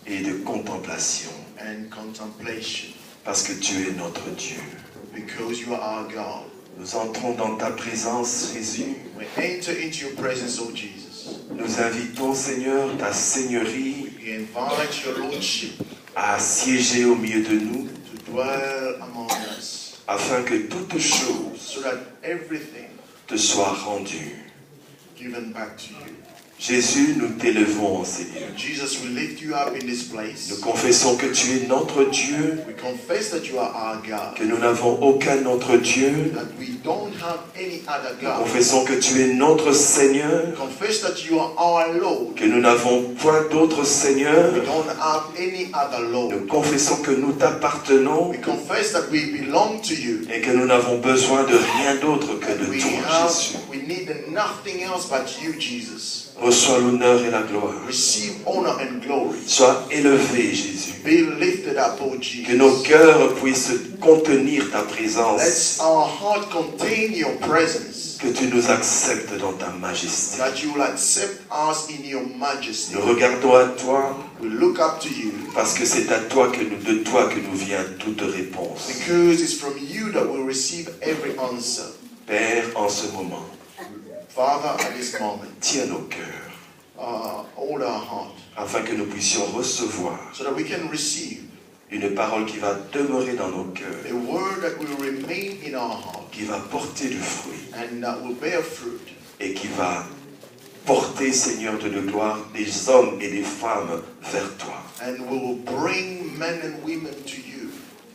et de contemplation. and contemplation. Parce que tu es notre Dieu. Because you are our God. Nous entrons dans ta présence, Jésus. We enter into your presence, O Jesus. Nous invitons, Seigneur, ta Seigneurie We invite your Lordship à siéger au milieu de nous, to dwell among us, afin que toute chose so that everything te soit rendue. given back to you. Jésus, nous t'élevons, Seigneur. Jesus, we lift you up in this place. Nous confessons que tu es notre Dieu, We confess that you are our God, que nous n'avons aucun autre Dieu. that we don't have any other Nous God. confessons que tu es notre Seigneur, We confess that you are our Lord. que nous n'avons point d'autre Seigneur. We don't have any other Lord. Nous confessons que nous t'appartenons We confess that we belong to you. et que nous n'avons besoin de rien d'autre que de toi, Jésus. We need nothing else but you, Jesus. Reçois l'honneur et la gloire. Receive honor and glory. Sois élevé, Jésus. Be lifted up, O Que nos Jesus. cœurs puissent contenir ta présence. Let our heart contain your presence. Que tu nous acceptes dans ta majesté. That you will accept us in your majesty. Nous regardons à toi We look up to you parce que c'est à toi de toi que nous vient toute réponse. because it's from you that we receive every answer. Père, en ce moment, Father, at this moment, tiens nos cœurs hold our heart afin que nous puissions recevoir so that we can receive une parole qui va demeurer dans nos cœurs, a word that will remain in our heart qui va porter du fruit and that will bear fruit et qui va porter, Seigneur de gloire, des hommes et des femmes vers toi. and will bring men and women to you.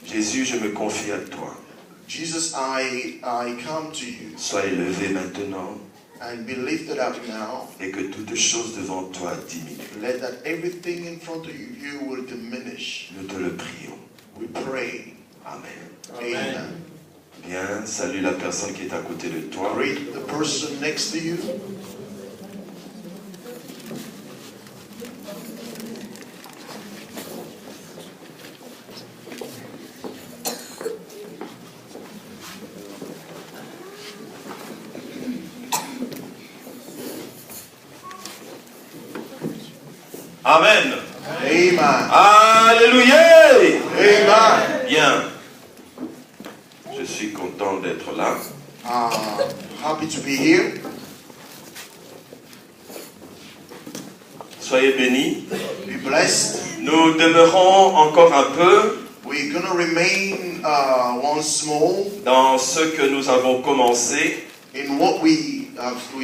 Jésus, je me confie à toi. Jesus, I come to you Sois élevé maintenant and be lifted up now. et que toute chose devant toi diminue. Let that everything in front of you will diminish. Nous te le prions. We pray. Amen. Amen. Bien, salue la personne qui est à côté de toi. Greet the person next to you. Amen. Amen. Alléluia. Amen. Bien. Je suis content d'être là. Happy to be here. Soyez bénis. Be blessed. Nous demeurons encore un peu We're going to remain once more dans ce que nous avons commencé. in what we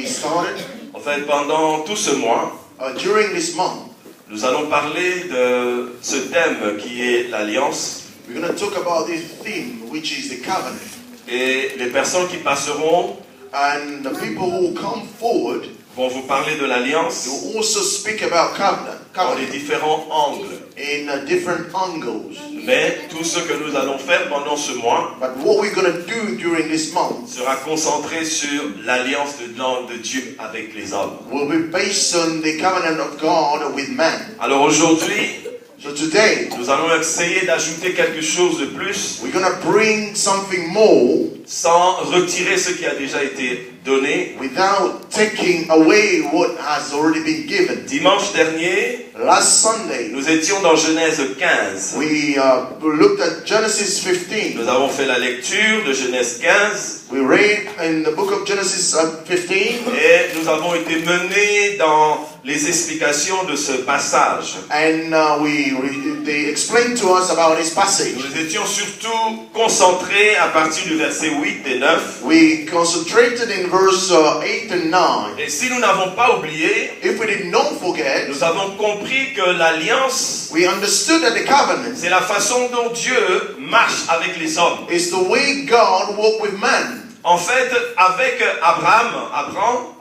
started En fait, pendant tout ce mois, during this month. nous allons parler de ce thème qui est l'alliance. We're going to talk about this theme, which is the covenant. Et les personnes qui passeront And the people who come forward vont vous parler de l'alliance will also speak about dans les covenant différents angles. in different angles. Mais tout ce que nous allons faire pendant ce mois But what we're going to do during this month sera concentré sur l'alliance de Dieu avec les hommes. will be based on the covenant of God with man. Alors aujourd'hui, So today, nous allons essayer d'ajouter quelque chose de plus we're going to bring something more sans retirer ce qui a déjà été donné. without taking away what has already been given. Dimanche dernier, Last Sunday, nous étions dans Genèse 15. we looked at Genesis 15. Nous avons fait la lecture de Genèse 15 We read in the book of Genesis 15. et nous avons été menés dans les explications de ce passage. And they explained to us about this passage. Nous étions surtout concentrés à partir du verset 8 et 9. We concentrated in verse 8 and 9. Et si nous n'avons pas oublié, If we did not forget, nous avons compris que l'alliance, we understood that the covenant c'est la façon dont Dieu marche avec les hommes. is the way God walked with man. En fait, avec Abraham,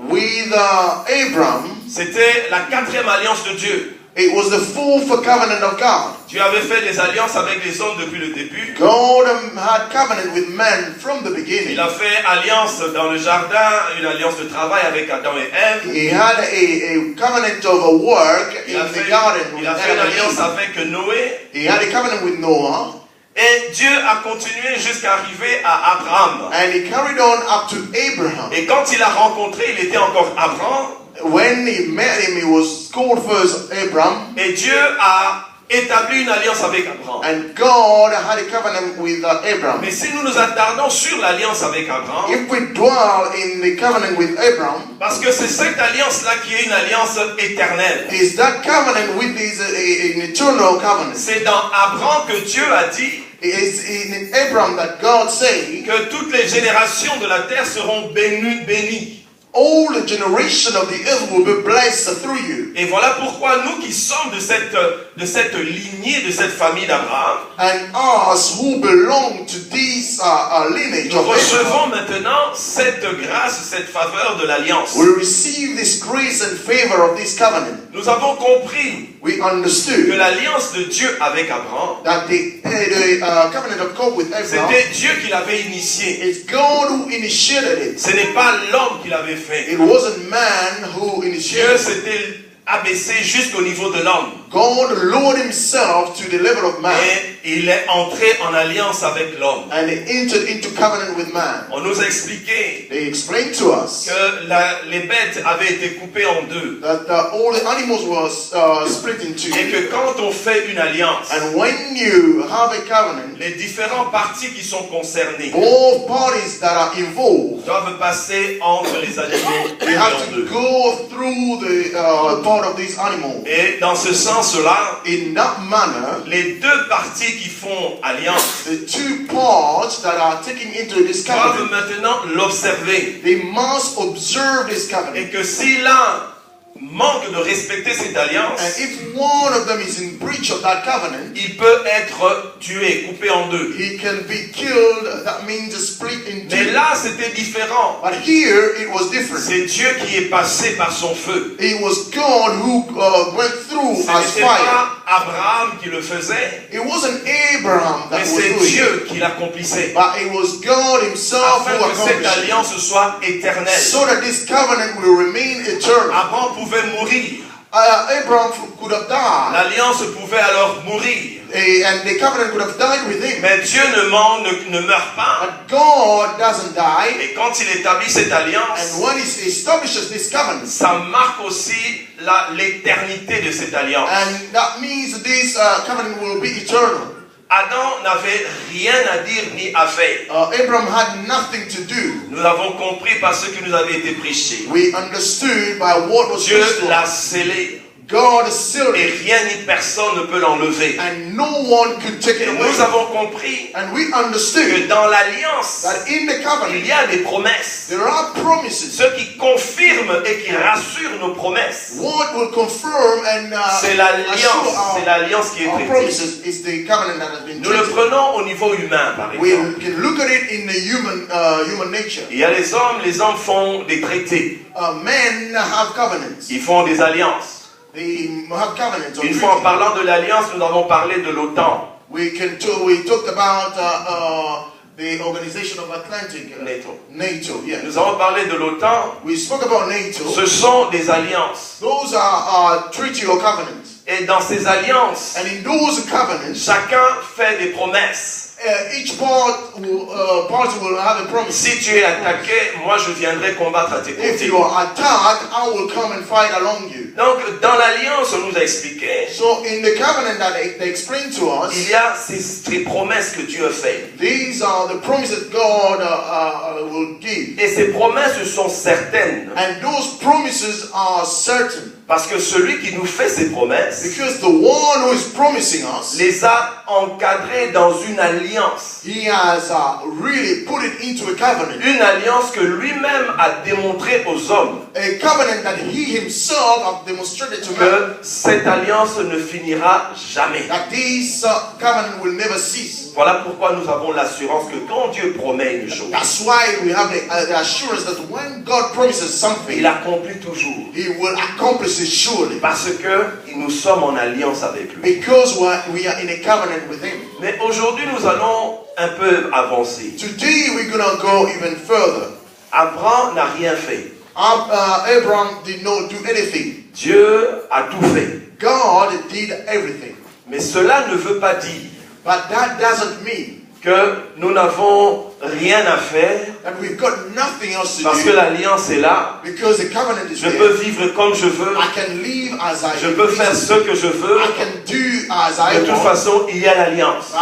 With Abram, c'était la 4e alliance de Dieu. it was the fourth covenant of God. Dieu avait fait des alliances avec les hommes depuis le début. God had covenant with man from the beginning. Il a fait alliance dans le jardin, une alliance de travail avec Adam et Ève. He had a covenant of a work Il a in the fait, garden with il a fait une Adam and alliance Eve. avec Noé. He had a covenant with Noah. Et Dieu a continué jusqu'à arriver à Abraham. And he carried on up to Abraham. Et quand il l'a rencontré, il était encore Abraham. When he met him, he was called first Abram. Et Dieu a établi une alliance avec Abraham. And God had a covenant with Abraham. Mais si nous nous attardons sur l'alliance avec Abraham, If we dwell in the covenant with Abraham, parce que c'est cette alliance-là qui est une alliance éternelle. is that covenant with is an eternal covenant. C'est dans Abraham que Dieu a dit It's in Abraham that God said, que toutes les générations de la terre seront bénies. all the generation of the earth will be blessed through you. Et voilà pourquoi nous qui sommes de cette lignée, de cette famille d'Abraham, And us who belong to this lineage nous of recevons Abraham, maintenant cette grâce, cette faveur de l'alliance. we receive this grace and favor of this covenant. Nous avons compris We que understood l'alliance de Dieu avec Abraham, that the covenant of God with Abraham, c'était Dieu qui l'avait initié. it's God who initiated it. Ce n'est pas l'homme qui l'avait fait. It wasn't man who Dieu initiated it. s'était abaissé jusqu'au niveau de l'homme. God lowered himself to the level of man Et il est entré en alliance avec l'homme. and he entered into covenant with man. On nous a expliqué They explained to us que les bêtes avaient été coupées en deux. that all the animals were split in two. Et que quand on fait une alliance, And when you have a covenant, les différentes parties qui sont concernées both parties that are involved, doivent passer entre les animaux they coupés have en to deux. go through the part of these animals. Et dans ce sens-là, In that manner, les deux parties qui font alliance the two parts that are taken into this doivent covenant, maintenant l'observer. they must observe this covenant. Et que si l'un manque de respecter cette alliance, And if one of them is in breach of that covenant, il peut être tué, coupé en deux. he can be killed. That means split in Mais two. là, c'était différent. But here it was different. C'est Dieu qui est passé par son feu. It was God who went through Ce as n'était fire. pas Abraham qui le faisait, It wasn't Abraham that mais was c'est doing it, Dieu qui l'accomplissait. but it was God himself Afin who que cette accomplished it. alliance soit éternelle. So that this covenant will remain eternal. Abraham pouvait mourir. Abraham could have died, L'alliance pouvait alors mourir. and the covenant could have died with him. Mais Dieu ne meurt pas. But God doesn't die, Et quand il établit cette alliance, and when he establishes this covenant, ça marque aussi l'éternité de cette alliance. and that means this covenant will be eternal. Adam n'avait rien à dire ni à faire. Abraham had nothing to do. Nous l'avons compris par ce qui nous avait été prêché. We understood by what was Dieu preached to l'a us. scellé God sealed et it, rien ni personne ne peut l'enlever. and no one could take Et it nous away. avons compris And we que understood dans l'alliance, that in the covenant il y a des promesses. there are promises. Ce qui confirme et qui rassure nos promesses, What will confirm and c'est assure l'alliance qui est our traitée. promises is the covenant that has been Nous le treated. prenons au niveau humain, par We exemple. can look at it in the human nature. Il y a les hommes font des traités, Men have covenants. ils font des alliances. They have covenants. Or Une fois en treaties. parlant de l'alliance, nous avons parlé de l'OTAN. We talked about the Organization of Atlantic, NATO. Yeah. Nous avons parlé de l'OTAN. We spoke about NATO. Ce sont des alliances. Those are treaty or covenants. Et dans ces alliances, And in those covenants, chacun fait des promesses. each party will have a promise. Si tu es attaqué, moi je viendrai combattre à tes If côtés. you are attacked, I will come and fight along you. Donc, dans l'alliance, on nous a expliqué, So in the covenant that they explained to us, il y a ces promesses que Dieu a faites. these are the promises God will give. Et ces promesses sont certaines. And those promises are certain. Parce que celui qui nous fait ces promesses Because the one who is promising us, les a encadrées dans une alliance. he has really put it into a covenant. Une alliance que lui-même a démontrée aux hommes. A covenant that he himself have demonstrated to man. Que cette alliance ne finira jamais. That this covenant will never cease. Voilà pourquoi nous avons l'assurance que quand Dieu promet une chose, That's why we have the assurance that when God promises something, il accomplit toujours. he will accomplish it surely. Parce que nous sommes en alliance avec lui. Because we are in a covenant with him. Mais aujourd'hui, nous allons un peu avancer. Today we're going to go even further. Abraham n'a rien fait. Abraham did not do anything. Dieu a tout fait. God did everything. Mais cela ne veut pas dire But that doesn't mean que nous n'avons rien à faire that we've got nothing else to parce que do. l'alliance est là. Because the covenant is Je there. peux vivre comme je veux. I can live as I Je peux faire ce que je veux. I can do as I De toute want. façon, il y a l'alliance.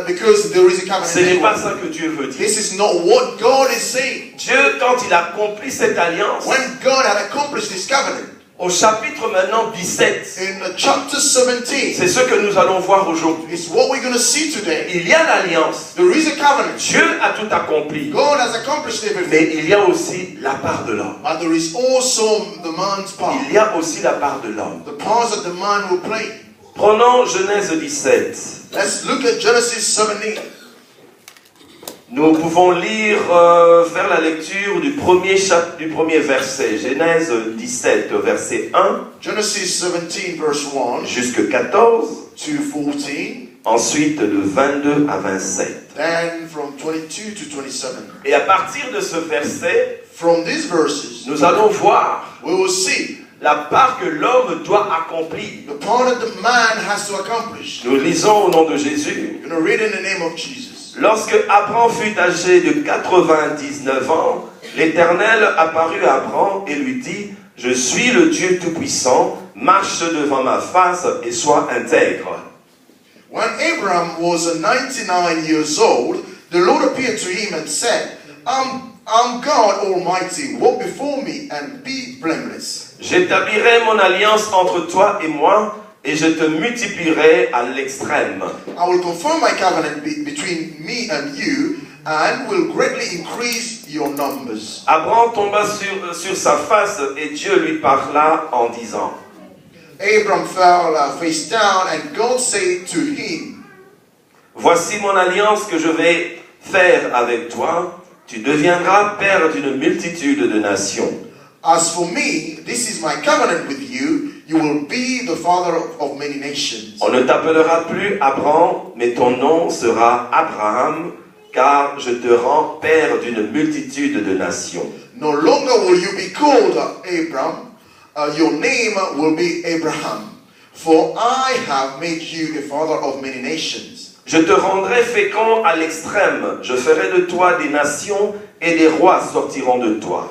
Because there is a covenant. Ce n'est pas ça que Dieu veut dire. This is not what God is saying. Dieu, quand il accomplit cette alliance, When God had accomplished this covenant, au chapitre maintenant 17, in chapter 17, c'est ce que nous allons voir aujourd'hui. it's what we're going to see today. Il y a l'alliance. There is a covenant. Dieu a tout accompli. God has accomplished everything. Mais il y a aussi la part de l'homme. But there is also the man's part. Il y a aussi la part de l'homme. The parts that the man will play. Prenons Genèse 17. Let's look at Genesis 17. Nous pouvons lire, faire la lecture du premier verset. Genèse 17, verset 1. Genesis 17 verse 1 jusqu'à 14. to 14. Ensuite de 22 à 27. Then from 22 to 27. Et à partir de ce verset, From these verses, nous allons voir we will see la part que l'homme doit accomplir. the part that the man has to accomplish. Nous lisons au nom de Jésus. You're going to read in the name of Jesus. Lorsque Abraham fut âgé de 99 ans, l'Éternel apparut à Abraham et lui dit: Je suis le Dieu Tout-Puissant, marche devant ma face et sois intègre. When Abraham was 99 years old, the Lord appeared to him and said, I'm God Almighty, walk before me and be blameless. J'établirai mon alliance entre toi et moi, et je te multiplierai à l'extrême. I will confirm my covenant between me and you, and will greatly increase your numbers. Abraham tomba sur sa face, et Dieu lui parla en disant: Abram fell face down, and God said to him, Voici mon alliance que je vais faire avec toi. Tu deviendras père d'une multitude de nations. As for me, this is my covenant with you. You will be the father of many nations. On ne t'appellera plus Abraham, mais ton nom sera Abraham, car je te rends père d'une multitude de nations. No longer will you be called Abram. Your name will be Abraham. For I have made you a father of many nations. Je te rendrai fécond à l'extrême. Je ferai de toi des nations, et des rois sortiront de toi.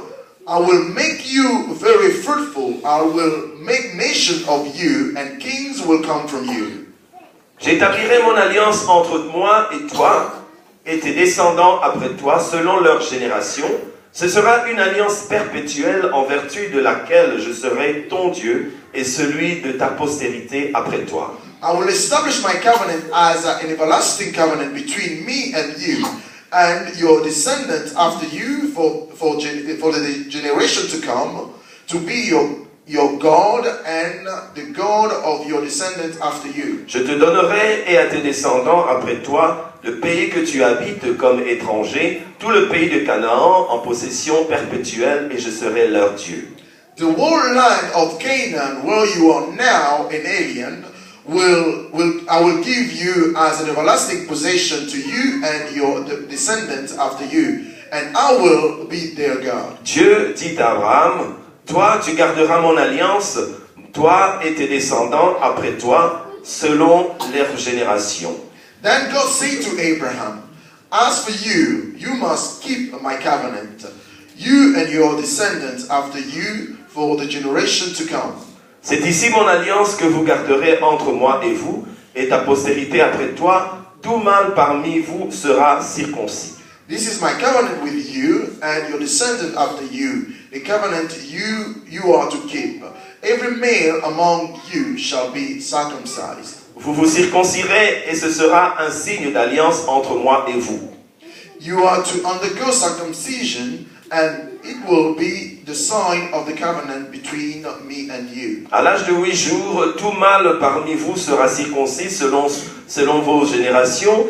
I will make you very fruitful. I will make nations of you, and kings will come from you. J'établirai mon alliance entre moi et toi, et tes descendants après toi, selon leur génération. Ce sera une alliance perpétuelle en vertu de laquelle je serai ton Dieu et celui de ta postérité après toi. I will establish my covenant as an everlasting covenant between me and you, and your descendants after you for the generation to come, to be your God and the God of your descendants after you. Je te donnerai et à tes descendants après toi le pays que tu habites comme étranger, tout le pays de Canaan en possession perpétuelle, et je serai leur Dieu. The whole land of Canaan, where you are now an alien, I will give you as an everlasting possession to you and your descendants after you, and I will be their God. Dieu dit à Abraham: Toi, tu garderas mon alliance, toi et tes descendants après toi, selon leur génération. Then God said to Abraham, As for you, you must keep my covenant, you and your descendants after you, for the generation to come. C'est ici mon alliance que vous garderez entre moi et vous, et ta postérité après toi. Tout mâle parmi vous sera circoncis. This is my covenant with you and your descendant after you, the covenant you are to keep. Every male among you shall be circumcised. Vous vous circoncirez, et ce sera un signe d'alliance entre moi et vous. You are to undergo circumcision, and it will be the sign of the covenant between me and you. À l'âge de 8 jours, tout mâle parmi vous sera circoncis selon vos générations,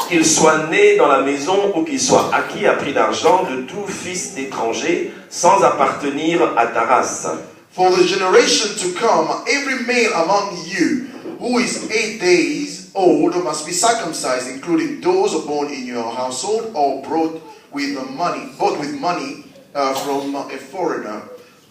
qu'il soit né dans la maison ou qu'il soit acquis à prix d'argent de tout fils d'étranger, sans appartenir à ta race. For the generation to come, every male among you who is 8 days old must be circumcised, including those born in your household or bought with money from a foreigner,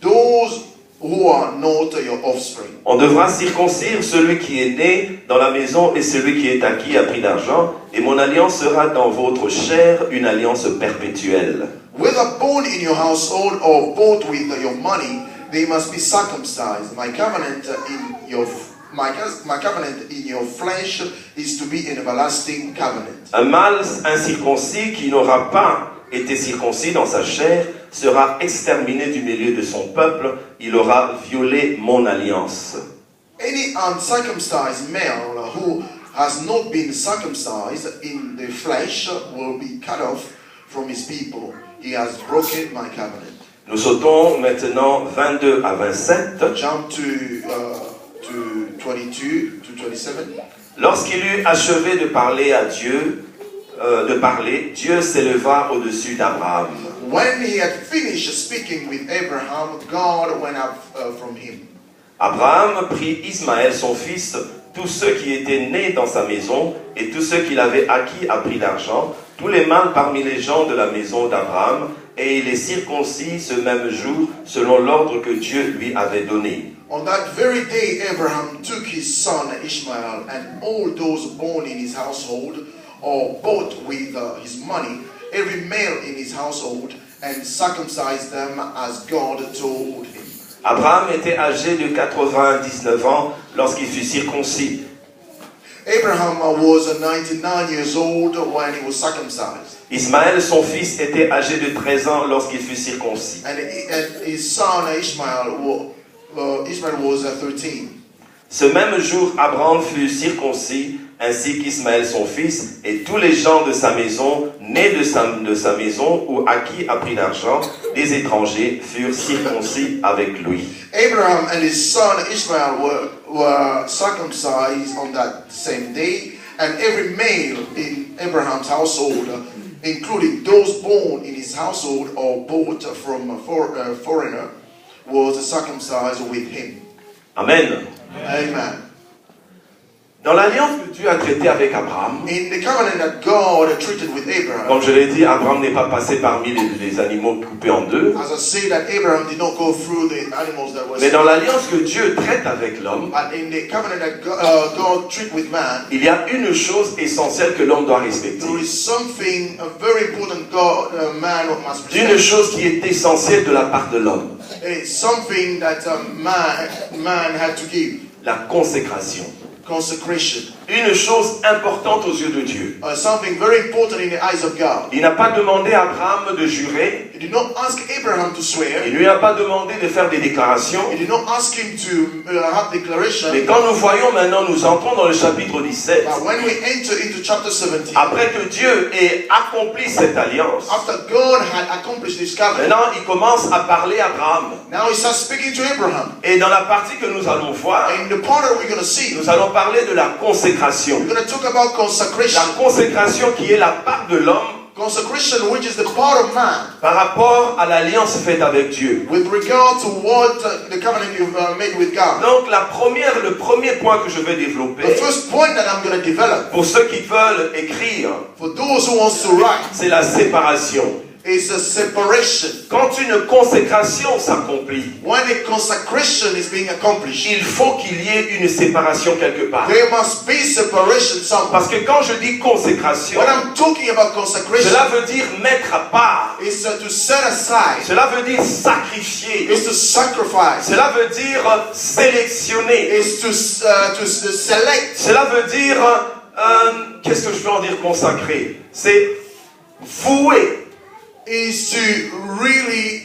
those who are not your offspring. On devra circoncire celui qui est né dans la maison et celui qui est acquis à prix d'argent, et mon alliance sera dans votre chair une alliance perpétuelle. Whether born in your household or bought with your money, they must be circumcised. My covenant in your my covenant in your flesh is to be an everlasting covenant. Un mâle incirconcis qui n'aura pas été circoncis dans sa chair sera exterminé du milieu de son peuple. Il aura violé mon alliance. Any uncircumcised male who has not been circumcised in the flesh will be cut off from his people. He has broken my covenant. Nous sautons maintenant 22 à 27. Jump to 22 to 27. Lorsqu'il eut achevé de parler à Dieu, Dieu s'éleva au-dessus d'Abraham. When he had finished speaking with Abraham, God went up from him. Abraham prit Ismaël son fils, tous ceux qui étaient nés dans sa maison et tous ceux qu'il avait acquis à prix d'argent, tous les mâles parmi les gens de la maison d'Abraham, et il les circoncis ce même jour selon l'ordre que Dieu lui avait donné. On that very day, Abraham took his son Ishmael and all those born in his household or bought with his money, every male in his household, and circumcised them as God told him. Abraham était âgé de 99 ans lorsqu'il fut circoncis. Abraham was 99 years old when he was circumcised. Ismaël, son fils, était âgé de 13 ans lorsqu'il fut circoncis. And his son Ishmael was 13. Ce même jour, Abraham fut circoncis, ainsi qu'Ismaël son fils, et tous les gens de sa maison, nés de sa maison ou acquis à prix d'argent, des étrangers, furent circoncis avec lui. Abraham and his son Ishmael were circumcised on that same day, and every male in Abraham's household, including those born in his household or bought from a foreigner, was circumcised with him. Amen. Amen. Dans l'alliance que Dieu a traitée avec Abraham, In the covenant that God treated with Abraham, comme je l'ai dit, Abraham n'est pas passé parmi les animaux coupés en deux. as I say that Abraham did not go through the animals that were Mais dans l'alliance que Dieu traite avec l'homme, but in the covenant that God treated with man, il y a une chose essentielle que l'homme doit respecter. there is something very important man must Une respect. chose qui est essentielle de la part de l'homme, It's something that man had to give. la consécration. Consecration. Une chose importante aux yeux de Dieu. Something very important in the eyes of God. Il n'a pas demandé à Abraham de jurer, He did not ask Abraham to swear. il ne lui a pas demandé de faire des déclarations. He did not ask him to have declaration. Mais quand nous voyons maintenant, nous entrons dans le chapitre 17, But when we enter into chapter 17, après que Dieu ait accompli cette alliance, after God had accomplished this covenant, maintenant il commence à parler à Abraham. now he starts speaking to Abraham. Et dans la partie que nous allons voir, In the part that we're going to see, nous allons parler de la consécration. we're going to talk about consecration. La consécration qui est la part de l'homme Consecration, which is the part of man par rapport à l'alliance faite avec Dieu. with regard to what the covenant you've made with God. Donc le premier point que je vais The développer, first point that I'm going to develop pour ceux qui veulent écrire, for those who wants to write c'est la séparation. is a separation. Quand une consécration s'accomplit, When a consecration is being accomplished, il faut qu'il y ait une séparation quelque part. there must be separation somewhere. Parce que quand je dis consécration, When I'm talking about consecration, cela veut dire mettre à part. is to set aside, Cela veut dire sacrifier. is to sacrifice, Cela veut dire sélectionner. is to select, Cela veut dire, qu'est-ce que je veux en dire consacrer? C'est vouer is to really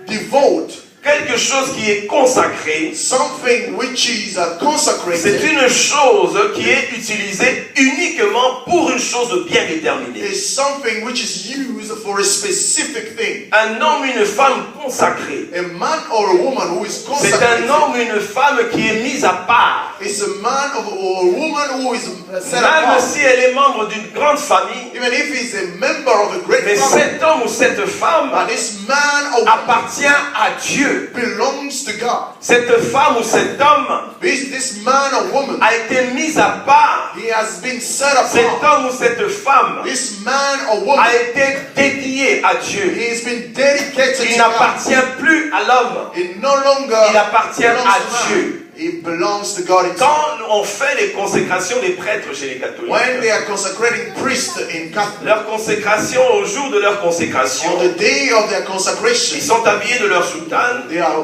devote quelque chose qui est consacré. something which is C'est consecrated. une chose qui est utilisée uniquement pour une chose bien déterminée. Is something which is used for a specific thing. Un homme, une femme consacrée. A man or a woman who is C'est consecrated un homme, une femme qui est mise à part. is a man or a woman who is set Même apart. si elle est membre d'une grande famille, Even if he's a member of a great mais family, cet homme ou cette femme but this man or woman appartient à Dieu. belongs to God. Cette femme ou cet homme This man or woman, a été mise à part. he has been set Cet apart. homme ou cette femme This man or woman, a été dédié à Dieu. he has been dedicated Il to God. n'appartient plus à l'homme. It no longer Il appartient belongs à to man. Dieu. It belongs to God himself. Quand on fait les consécrations des prêtres chez les catholiques, When they are consecrating priests in Catholic, leur consécration, au jour de leur consécration, on the day of their ils consecration, sont habillés de leur soutane, they are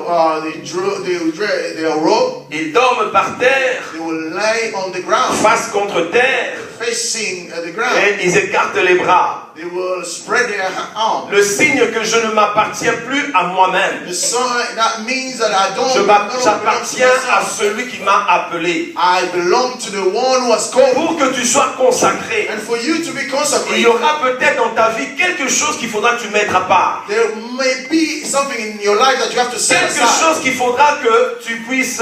robed, ils dorment par terre, they will lay on the ground, face contre terre, facing the ground. et ils écartent les bras. They will spread their arms. Le signe que je ne m'appartiens plus à moi-même. The sign that means that I don't J'appartiens à celui qui m'a appelé. I belong to the one who has called me. Pour que tu sois consacré, And for you to be il y consecrated, aura peut-être dans ta vie quelque chose qu'il faudra que tu mettes à part. there may be something in your life that you have to set Quelque aside. chose qu'il faudra que tu puisses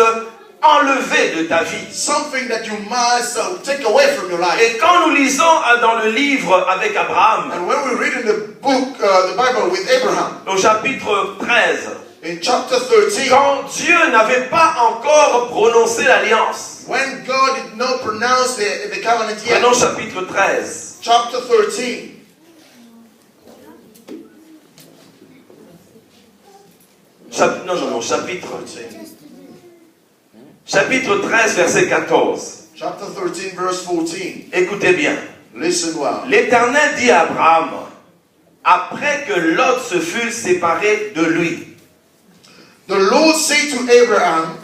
enlever de ta vie. Something that you must take away from your life. Et quand nous lisons dans le livre avec Abraham, And when we read in the book, the Bible with Abraham, au chapitre 13, in chapter 13, quand Dieu n'avait pas encore prononcé l'alliance, when God did not pronounce the covenant yet, prenons chapitre 13. chapter 13, Chapitre 13, verset 14. chapter 13, verse 14. Écoutez bien. Listen well. L'Éternel dit à Abraham, après que Lot se fut séparé de lui. The Lord said to Abraham,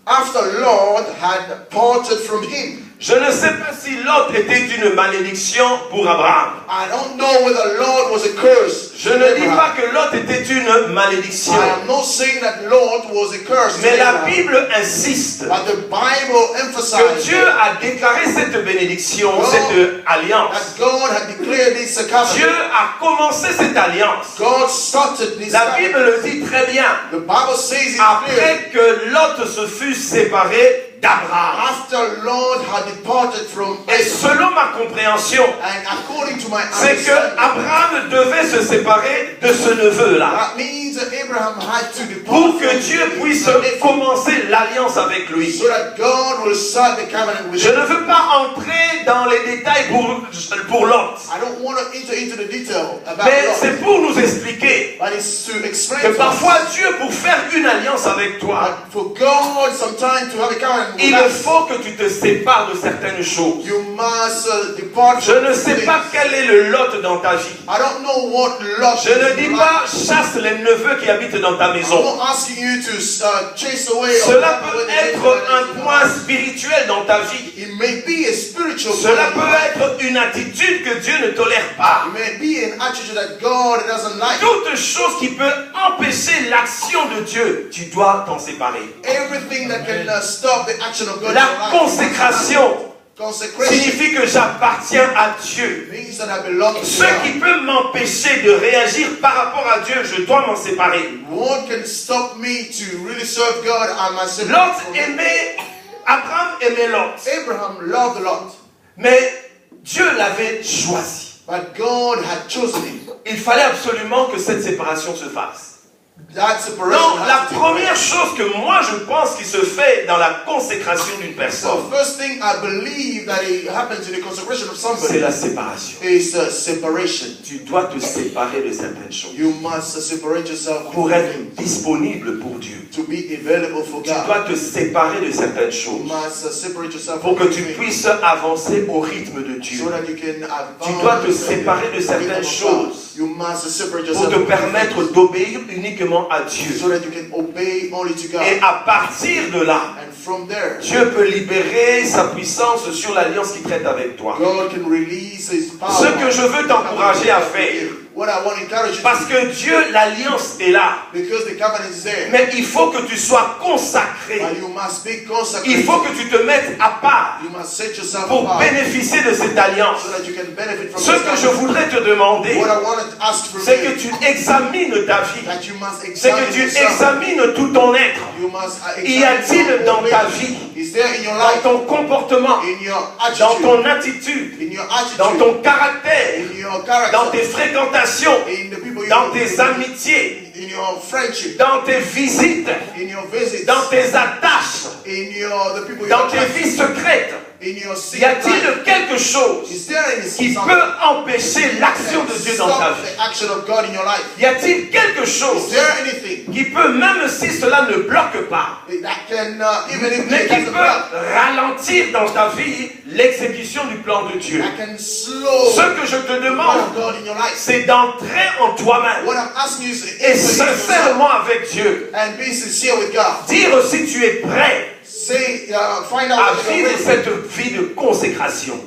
after Lot had parted from him. Je ne sais pas si Lot était une malédiction pour Abraham. I don't know whether Lot was a curse. Je ne dis pas que Lot était une malédiction. I am not saying that Lot was a curse. Mais la Bible insiste But the Bible que emphasizes Dieu a déclaré cette bénédiction, cette alliance. that God had declared this covenant. Dieu a commencé cette alliance. God started this La Bible covenant. le dit très bien. The Bible says it clearly. Après que Lot se fut séparé d'Abraham. After Lot had departed from Et Abraham, selon ma compréhension, and according to my c'est que understanding, Abraham devait se séparer de ce neveu-là that means that Abraham had to depart pour que from Dieu his puisse nephew, commencer l'alliance avec lui. so that God will start the covenant with Je him. ne veux pas entrer dans les détails pour Lot, I don't want to enter into the detail about mais Lot, c'est pour nous expliquer but it's to explain que to us parfois Dieu, pour faire une alliance avec toi, that for God sometimes to have a covenant with il us, faut que tu te sépares de certaines choses. you must depart Je from ne sais things. pas quel est le Lot dans ta vie. I don't know what Lot Je ne is dis like. pas chasse les neveux qui habitent dans ta I'm maison. not asking you to chase away or Cela run peut away the être evil that un is in your point life. spirituel dans ta vie. It may be a spiritual Cela point. peut être une attitude que Dieu ne tolère pas. It may be an attitude that God doesn't like. Toute chose qui peut empêcher l'action de Dieu, tu dois t'en séparer. Everything that can stop the action of God in La your life. consécration Consecration signifie que j'appartiens à Dieu. means that I belong to Ce God. qui peut m'empêcher de réagir par rapport à Dieu, je dois m'en séparer. What can stop me to really serve God? I must separate Lot from him. aimait, Abraham aimait Lot, Abraham loved Lot, mais Dieu l'avait choisi. but God had chosen him. Il fallait absolument que cette séparation se fasse. That separation Donc, has la to take première place. chose que moi je pense qui se fait dans la consécration d'une So personne, first thing I believe that it happens in the consecration of c'est somebody la séparation. is separation. Tu dois te séparer de certaines choses You must separate yourself pour from être him disponible pour Dieu. to be available for Tu God. dois te séparer de certaines You choses must separate yourself pour from que tu him puisses avancer au rythme de Dieu. so that you can advance. Tu dois te séparer de certaines choses You must separate pour yourself te permettre d'obéir uniquement à Dieu. so that you can obey only to God. Et à partir de là, And from there, Dieu peut libérer sa puissance sur l'alliance qui traite avec toi. God can release His power. Ce que je veux t'encourager à faire, What I want to encourage you parce to que Dieu, l'alliance est là, do, because the covenant is there, mais il faut que tu sois consacré. but you must be consecrated. Il faut que tu te mettes à part You must set yourself pour apart bénéficier de cette alliance. so that you can benefit from Ce this que je covenant. voudrais te demander, What I want to ask from c'est you, que tu examines ta vie. that you must C'est que examine tu yourself. examines tout ton être. You must Y a-t-il examine dans your ta being. vie, Is there in your dans life, ton comportement, in your dans attitude, ton attitude, in your attitude, dans ton caractère, in your character, dans tes fréquentations, in the people you dans know, tes amitiés, in your friendship, dans tes visites, in your visits, dans tes attaches, in your the people you dans tes attract, vies secrètes. in in your Y secret life? a-t-il quelque chose Is there any qui something peut empêcher l'action de Dieu dans ta stop vie? the action of God in your life? Y a-t-il quelque Is chose there anything qui peut, même si cela ne bloque pas, that can, even if mais it qui doesn't peut work, ralentir dans ta vie l'exécution du plan de Dieu? that can slow Ce que je te the demande, plan of God in your life? c'est d'entrer en toi-même What I'm asking you is to et enter into yourself sincèrement avec Dieu. and be sincere with God. Dire si tu es prêt Say, find out à whether vivre you're ready. cette vie de consécration.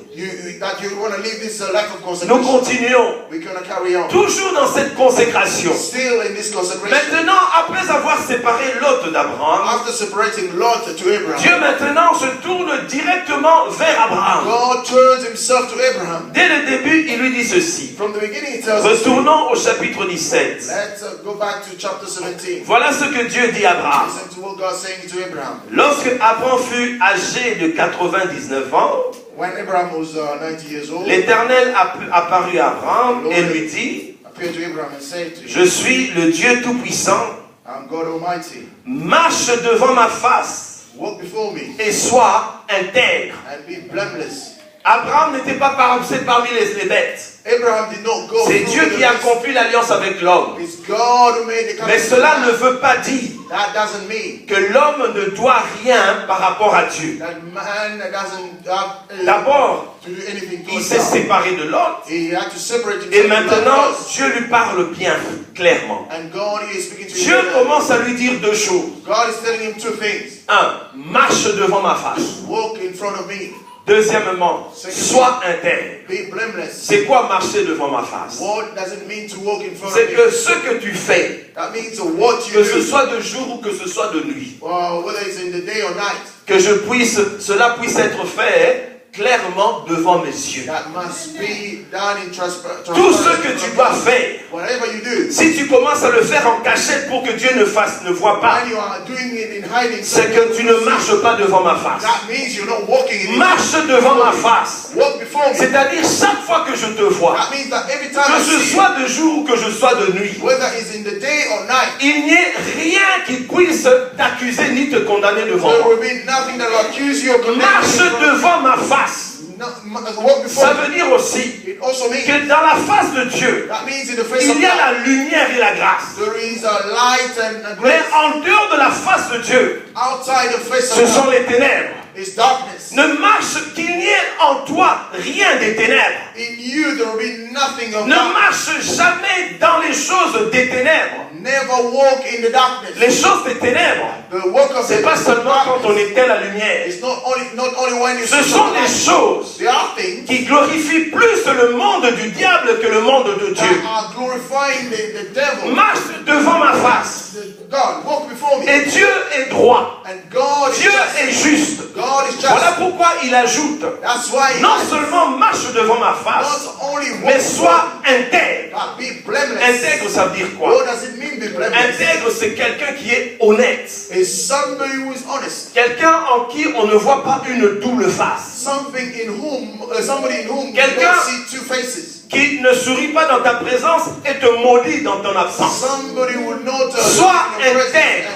That you want to live this life of Nous consecration. continuons. We're going to carry on. Toujours dans cette consécration. Still in this consecration. Maintenant, après avoir séparé Lot d'Abraham, After separating Lot to Abraham, Dieu maintenant se tourne directement vers Abraham. God turns himself to Abraham. Dès le début, il lui dit ceci. From the beginning, he tells us, Retournons au chapitre 17. let's go back to chapter 17. Voilà ce que Dieu dit à Abraham. Listen to what God's saying to Abraham. Lorsque Abraham fut âgé de 99 ans, When Abraham was 90 years old, l'Éternel apparut à Abraham et lui dit, appeared to Abraham and said to je him, suis le Dieu Tout-Puissant, I'm God Almighty. marche devant ma face Walk before me et sois intègre. and be blameless. Abraham n'était pas parmi les bêtes. Abraham did not go C'est through Dieu the qui a list. accompli l'alliance avec l'homme. It's God who made the Mais covenant. cela ne veut pas dire That doesn't mean que l'homme ne doit rien par rapport à Dieu. that man doesn't have D'abord, to do anything to il s'est himself. séparé de l'autre He had to separate himself et from maintenant others. Dieu lui parle bien clairement. And God is speaking to Dieu him. commence à lui dire deux choses. God is telling him two things. Un, marche devant ma face. Walk in front of me. Deuxièmement, sois intègre. Be blameless. C'est quoi marcher devant ma face? What does it mean to walk in front C'est of me? que ce que tu fais, That means what you que ce do, soit de jour ou que ce soit de nuit, whether it's in the day or night, que cela puisse être fait clairement devant mes yeux. that must be done in transparency. Tout ce que tu dois faire, Whatever you do, si tu commences à le faire en cachette pour que Dieu ne voit pas, when you are doing it in hiding, c'est que tu ne marches pas devant ma face. that means you're not walking in it. Marche devant ma face. Walk before me. C'est-à-dire chaque fois que je te vois, That means that every time I que ce see you, soit de jour ou que je sois de nuit, whether it's in the day or night, il n'y ait rien qui puisse t'accuser ni te condamner devant there moi. will be nothing that will accuse you of Marche condemning you. devant ma face. Walk before Ça me. veut dire aussi It also means que dans la face de Dieu, that means in the face of il y a God, la lumière et la grâce. there is a light and a Mais grace. en dehors de la face de Dieu, Outside the face ce of sont God les ténèbres. is darkness. Ne marche qu'il n'y ait en toi rien des ténèbres. In you there will be nothing of Ne darkness. marche jamais dans les choses des ténèbres. Never walk in the darkness. Les choses des ténèbres, The work of c'est the pas seulement quand on darkness éteint la lumière. is not only when you Ce see sont the des light. choses There are things qui glorifient plus le monde du diable que le monde de that Dieu. are glorifying the devil. Marche devant ma face. God, walk before me. Et Dieu est droit. And God is Dieu just. est juste. God is just. Voilà pourquoi il ajoute, That's why he non has seulement marche devant ma face, not only walk mais before sois me, intègre. but be blameless. Intègre, ça veut dire quoi? What does it mean be blameless? Intègre, c'est quelqu'un qui est honnête. Is somebody who is honest. Quelqu'un en qui on ne voit pas une double face. Somebody in whom you Quelqu'un don't see two faces. Qui ne sourit pas dans ta présence et te maudit dans ton absence. Somebody will not Sois in your presence intègre.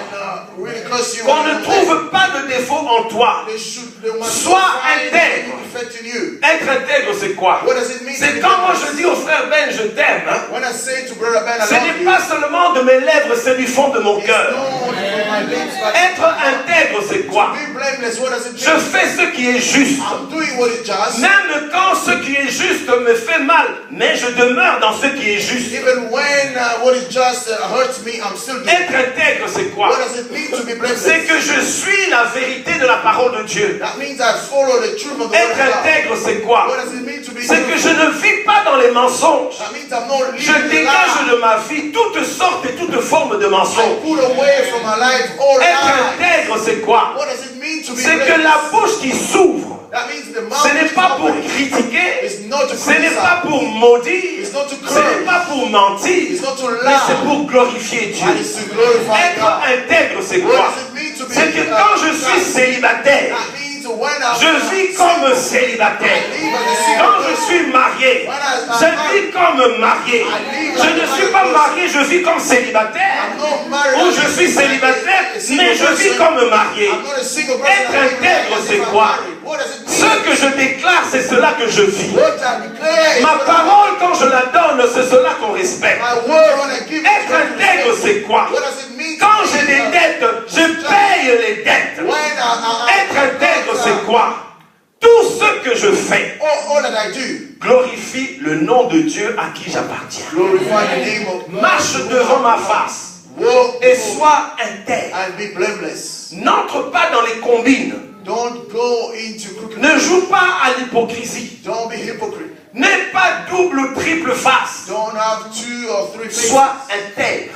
and really curse you. Qu'on when ne you're there. trouve pas de défaut en toi. They must Sois find intègre. any defect in you. Être intègre, c'est quoi? What does it mean? C'est to be quand moi blameless? je dis au frère Ben, je t'aime. Hein? When I say to Brother Ben, I Ce love n'est you, pas seulement de mes lèvres, c'est du fond de mon it's cœur. not only from my lips, but Être intègre, c'est quoi? be blameless. What does it Je mean? fais ce qui est juste. I'm doing what is just. Même quand ce qui est juste me fait mal, mais je demeure dans ce qui est juste. Even when what is just hurts me, I'm still doing Être it. intègre, c'est quoi? What does it mean to be blameless? C'est que je suis la vérité de la parole de Dieu. That means I follow the truth of the word Être of God. intègre, c'est quoi? What does it mean to be C'est que je truthful? ne vis pas dans les mensonges. That means I'm not Je living dégage lies. de ma vie toutes sortes et toutes formes de I mensonges. put away from my life all Être lies. intègre, c'est quoi? What does it mean to be C'est que blameless? la bouche qui s'ouvre, That means the mouth ce n'est is pas pour open. critiquer, It's not to ce n'est criticize. pas pour maudire, It's not to ce n'est curse. pas pour mentir, It's not to mais c'est lie. pour glorifier But Dieu. it's to glorify Être God. intègre, c'est What quoi? does it mean to be C'est que quand je suis célibataire, that means Je vis comme célibataire. Quand je suis marié, je vis comme marié. Je ne suis pas marié, je vis comme célibataire. Ou je suis célibataire, mais je vis comme marié. Être intègre, c'est quoi? Ce que je déclare, c'est cela que je vis. Ma parole, quand je la donne, c'est cela qu'on respecte. Être intègre, c'est quoi? Quand j'ai des dettes, je paye les dettes. Être intègre, c'est quoi? Tout ce que je fais glorifie le nom de Dieu à qui j'appartiens. Marche devant ma face et sois intègre. N'entre pas dans les combines. Ne joue pas à l'hypocrisie. N'aie pas double ou triple face. Sois intègre.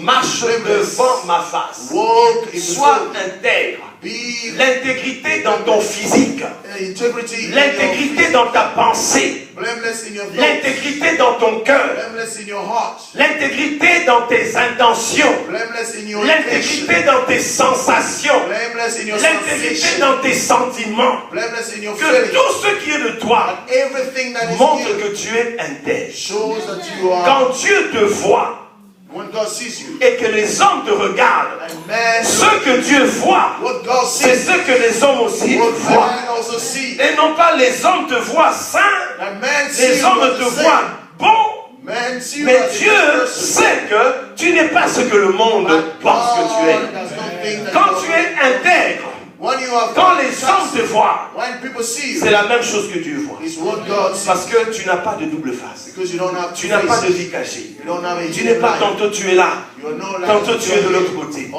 Marche devant ma face. Sois intègre. L'intégrité dans ton physique. L'intégrité dans ta pensée. L'intégrité dans ton cœur. L'intégrité dans tes intentions. L'intégrité dans tes sensations. L'intégrité dans tes sentiments. Que tout ce qui est de toi montre que tu es intègre. Quand Dieu te voit et que les hommes te regardent, ce que Dieu voit, c'est ce que les hommes aussi voient. Et non pas les hommes te voient saint, les hommes te voient bon, mais Dieu sait que tu n'es pas ce que le monde pense que tu es. Quand tu es intègre, quand les hommes te voient, c'est la même chose que Dieu voit. Parce que tu n'as pas de double face. Tu n'as pas de vie cachée. Tu n'es pas tantôt tu es là, tantôt tu es de l'autre côté.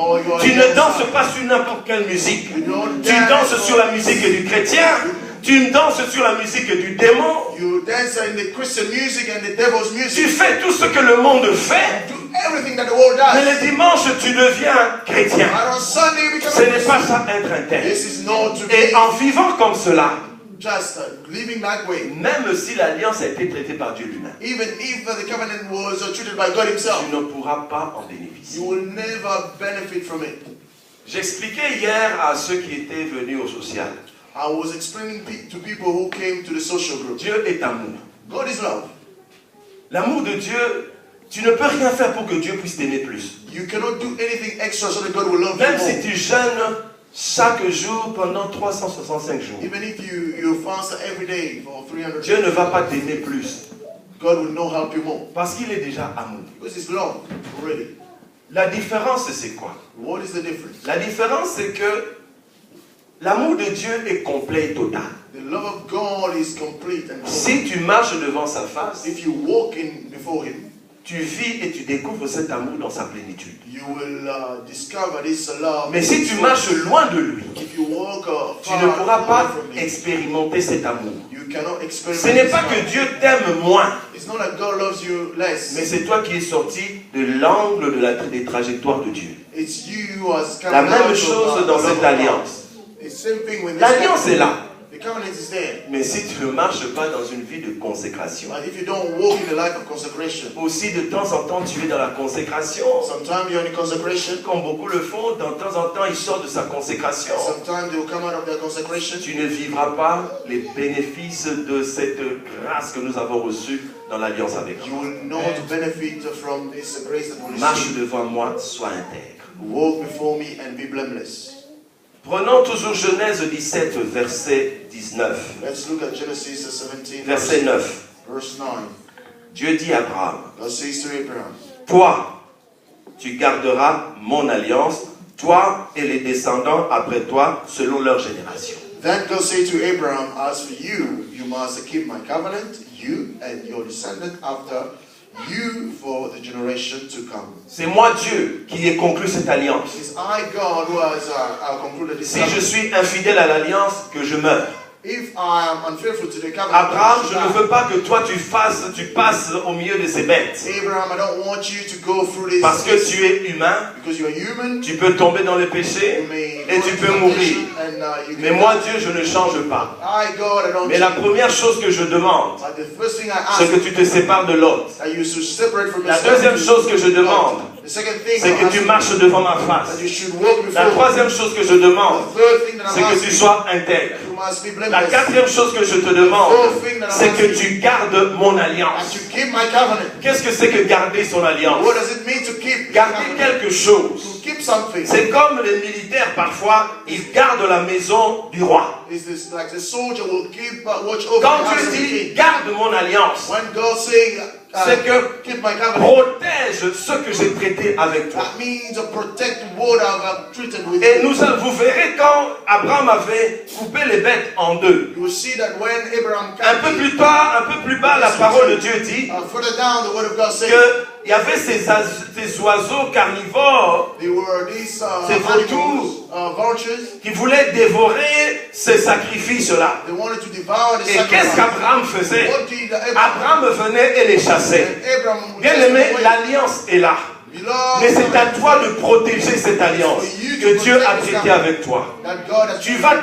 Tu ne danses pas sur n'importe quelle musique. Tu danses sur la musique du chrétien. Tu danses sur la musique du démon. Tu fais tout ce que le monde fait. Mais le dimanche, tu deviens chrétien. Ce n'est pas ça être intègre. Et en vivant comme cela, même si l'alliance a été traitée par Dieu lui-même, tu ne pourras pas en bénéficier. J'expliquais hier à ceux qui étaient venus au social. I was explaining to people who came to the social group. Dieu est amour. God is love. L'amour de Dieu, tu ne peux rien faire pour que Dieu puisse t'aimer plus. You cannot do anything extra so that God will love you more. Même si tu jeûnes chaque jour pendant 365 jours, even if you fast every day for 300 Dieu ne va pas t'aimer plus. God will not help you more. Parce qu'il est déjà amour. Because He's love already. La différence, c'est quoi? What is the difference? La différence, c'est que l'amour de Dieu est complet et total. The love of God is complete and total. Si tu marches devant sa face, If you walk before Him, tu vis et tu découvres cet amour dans sa plénitude. you will discover this love. Mais si tu marches loin de lui, If you walk tu ne pourras far pas away from Him, expérimenter cet amour. you cannot experience Ce n'est His pas que love. Dieu t'aime moins, It's not like God loves you less. mais c'est toi qui es sorti de l'angle des trajectoires de Dieu. It's you who has come La out même of, chose the dans love cette of God. alliance. It's same thing when this L'alliance est happens. là. The covenant is there. Mais si tu ne marches pas dans une vie de consécration, But if you don't walk in the life of consecration, aussi de temps en temps tu es dans la consécration, sometimes you're in consecration, comme beaucoup le font, de temps en temps ils sortent de sa consécration. sometimes they will come out of their consecration. Tu ne vivras pas les bénéfices de cette grâce que nous avons reçue dans l'alliance avec You Dieu. will not benefit from this grace that we Marche receive. devant moi, sois intègre. Walk before me and be blameless. Prenons toujours Genèse 17, verset 19. Let's look at Genesis 17, Verset 9. verse 9. Dieu dit à Abraham, God says to Abraham, toi, tu garderas mon alliance, toi et les descendants après toi, selon leur génération. Then God said to Abraham, as for you, you must keep my covenant, you and your descendant after you for the generation to come. C'est moi Dieu qui ai conclu cette alliance. It is I, God, who has concluded this Si je covenant. suis infidèle à l'alliance, que je meure. If I am unfaithful to the covenant, Abraham, I je should ne die. veux pas que toi tu passes au milieu de ces bêtes. Abraham, I don't want you to go through this Parce que tu es humain, because you are human. tu peux tomber dans le péché You may et go tu into peux mourir. temptation and, you Mais can moi die. Dieu, je ne change pas. I, God, I don't Mais la change. première chose que je demande, But the first thing I c'est ask que tu te sépares de l'autre. that you should separate from La yourself. deuxième chose que je demande, The The second thing c'est que tu marches devant ma face. that you should walk La before. troisième chose que je demande, The third thing that c'est I'm que tu asking, sois intègre. you must be La blameless. quatrième chose que je te demande, c'est que tu gardes mon That alliance. you keep my covenant. Qu'est-ce que c'est que garder son alliance? What does it mean to keep Garder covenant? quelque chose. To keep something. C'est comme les militaires parfois, ils gardent la maison du roi. Is this like the soldier will keep watch over Quand the house of Dieu the dit king. garde mon alliance, When God saying c'est que keep my covenant, protège ce que j'ai traité avec toi. that means to protect what I've treated with Et you. vous verrez quand Abraham avait coupé les bêtes en deux. You will see that when Abraham Un peu plus tard, un peu plus bas, la parole de Dieu dit further down, the word of God says qu'il y avait ces oiseaux carnivores there were these Ces animals, vultures. qui voulaient dévorer ces sacrifices-là. They wanted to devour the Et qu'est-ce sacrifice. qu'Abraham faisait? What did Abraham? Abraham venait et les chassait. And Abraham would Bien chase them aimé, away. l'alliance est là. Beloved, Mais c'est à toi de protéger cette alliance que Dieu a traitée avec toi. that God has Tu vas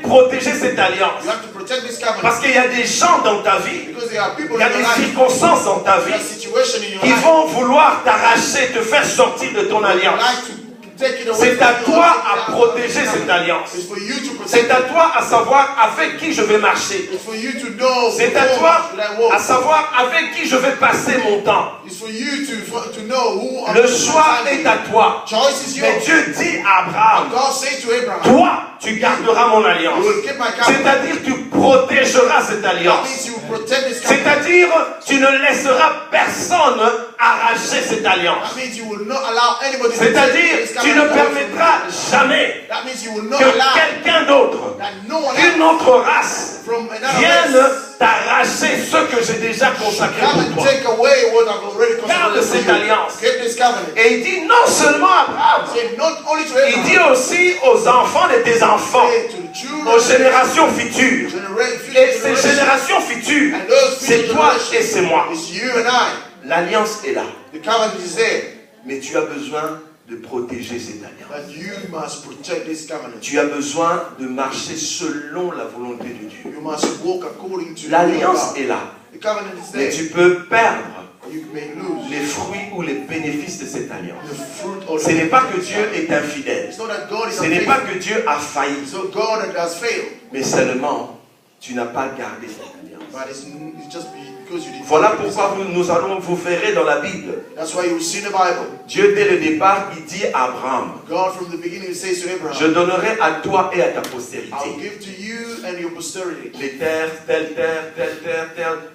protéger cette alliance. You have to protect this covenant. Parce qu'il y a des gens dans ta vie, Because there are people il y a in your des life, circonstances dans ta there are vie situations in your qui life, vont vouloir t'arracher, te faire sortir de ton alliance. like to take it away C'est à from you, toi or take à it out protéger of you. cette alliance. It's for you to protect C'est à it. toi à savoir avec qui je vais marcher. It's for you to know C'est à who toi should I walk. à savoir avec qui je vais passer mon temps. It's for you to know who I'm Le going to choix be. est à toi. Choice is Mais yours. Dieu dit à Abraham, God said to Abraham, toi, tu garderas mon you alliance. will keep my covenant. C'est-à-dire, tu protégeras cette That alliance. means you will protect this covenant. C'est-à-dire, tu ne laisseras personne arracher cette alliance. That means you will not allow anybody to C'est-à-dire, take this tu covenant ne away from you. permettras jamais That means you will not que allow quelqu'un d'autre, that no one qu'une else autre race, from another vienne race t'arracher ce que j'ai déjà consacré come pour and toi. take away what I've already Garde consecrated for cette you. alliance. Keep this covenant. Et il dit non seulement à Abraham, Say not only to il dit Abraham, aussi aux enfants de tes enfants, say to the children, aux générations futures. future Et ces generations, générations futures, and those c'est future toi generations, et c'est moi. it's you and I. L'alliance est là, The covenant is there, mais tu as besoin de protéger cette alliance. but you must protect this covenant. Tu as besoin de marcher selon la volonté de Dieu. You must walk according to the will of L'alliance God. est là, The covenant is mais there. tu peux perdre You may lose les fruits ou les bénéfices de cette alliance. the fruit of Ce n'est pas que Dieu est infidèle. It's not that God is Ce n'est pas unfaithful. que Dieu a failli, It's not God that has failed, mais seulement tu n'as pas gardé cette alliance. but it's just because you did. Voilà pourquoi vous verrez dans la Bible. That's why you will see in the Bible. Dieu dès le départ, il dit à Abraham, God from the beginning says to Abraham, je donnerai à toi et à ta postérité I'll give to you and your posterity les terres, telle terre,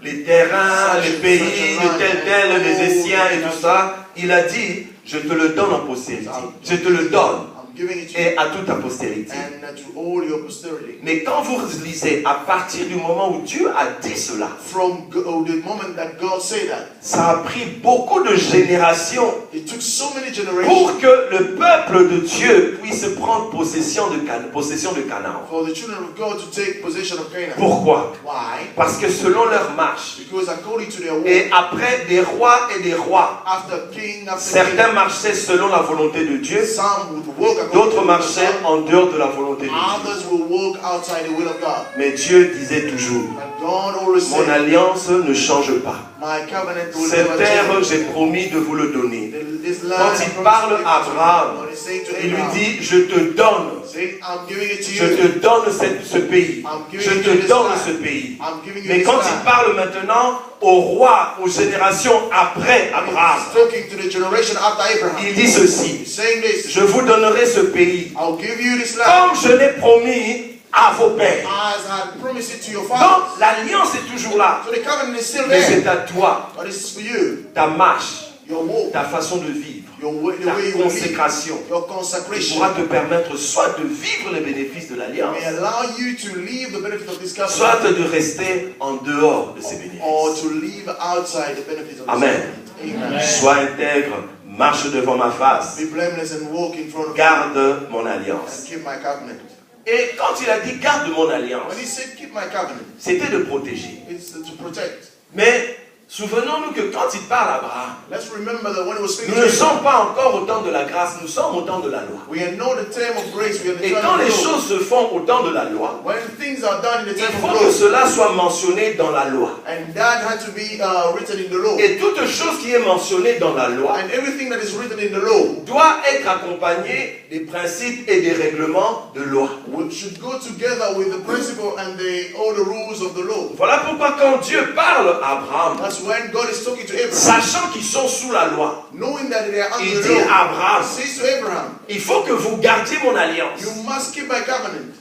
les terrains, les pays, tel, les Essiens et tout ça. Il a dit, je te le donne en postérité. Je te le donne I'm giving it to you et à toute ta postérité. and to all your posterity. Mais quand vous lisez, à partir du moment où Dieu a dit cela, From the moment that God said that, ça a pris beaucoup de générations it took so many generations pour que le peuple de Dieu puisse prendre possession de Canaan. for the children of God to take possession of Canaan. Pourquoi? Why? Parce que selon leur marche, Because according to their et word, après des rois et des rois, after king, certains marchaient selon la volonté de Dieu, some would walk according to d'autres the will of marchaient God, en dehors de la volonté de Dieu. others will walk outside the will of God. Mais Dieu disait toujours, But God always mon said, alliance ne change pas. my covenant will Cette never terre, change. j'ai promis de vous le donner. This land Quand I il promised parle to give à to you. Abraham, When he's saying to il lui Abraham, dit, je te donne. say, I'm giving it to Je you. te donne ce pays. Je te donne ce pays. I'm giving you Mais this quand land. il parle maintenant aux rois, aux générations après Abraham, He's talking to the generation after Abraham. il dit ceci, He's saying this. je vous donnerai ce pays, I'll give you this land comme je l'ai promis à vos pères. as I had promised it to your Donc fathers. l'alliance est toujours là, So the covenant is still mais there. c'est à toi, But this is for you. ta marche, Your walk, ta façon de vivre, your way, the ta way you will live, consécration, your qui consecration pourra te permettre soit de vivre les bénéfices de l'alliance, may allow you to live the benefit of this soit covenant de rester en dehors de ces bénéfices. or to live outside the benefits of this Amen. covenant. Amen. Sois intègre, marche devant ma face, Be blameless and walk in front of me garde mon and alliance. keep my covenant. Et quand il a dit garde mon alliance, When he said keep my covenant, c'était de protéger. it's to protect. Mais Souvenons-nous que quand il parle à Abraham, Let's remember that when he was speaking nous to ne sommes Abraham, pas encore au temps de la grâce, nous sommes au temps de la loi. we are not the time of grace, we are the Et time quand of les law. choses se font au temps de la loi, When things are done in the il time faut of que law, cela soit mentionné dans la loi. and that had to be written in the law. Et toute chose qui est mentionnée dans la loi And everything that is written in the law doit être accompagné des principes et des règlements de loi. should go together with the principle and all the rules of the law. Voilà pourquoi quand Dieu parle à Abraham, That's when God is talking to Abraham, sachant qu'ils sont sous la loi, knowing that they are under il the dit law. à Abraham, He says to Abraham, il faut que vous gardiez mon alliance. you must keep my covenant.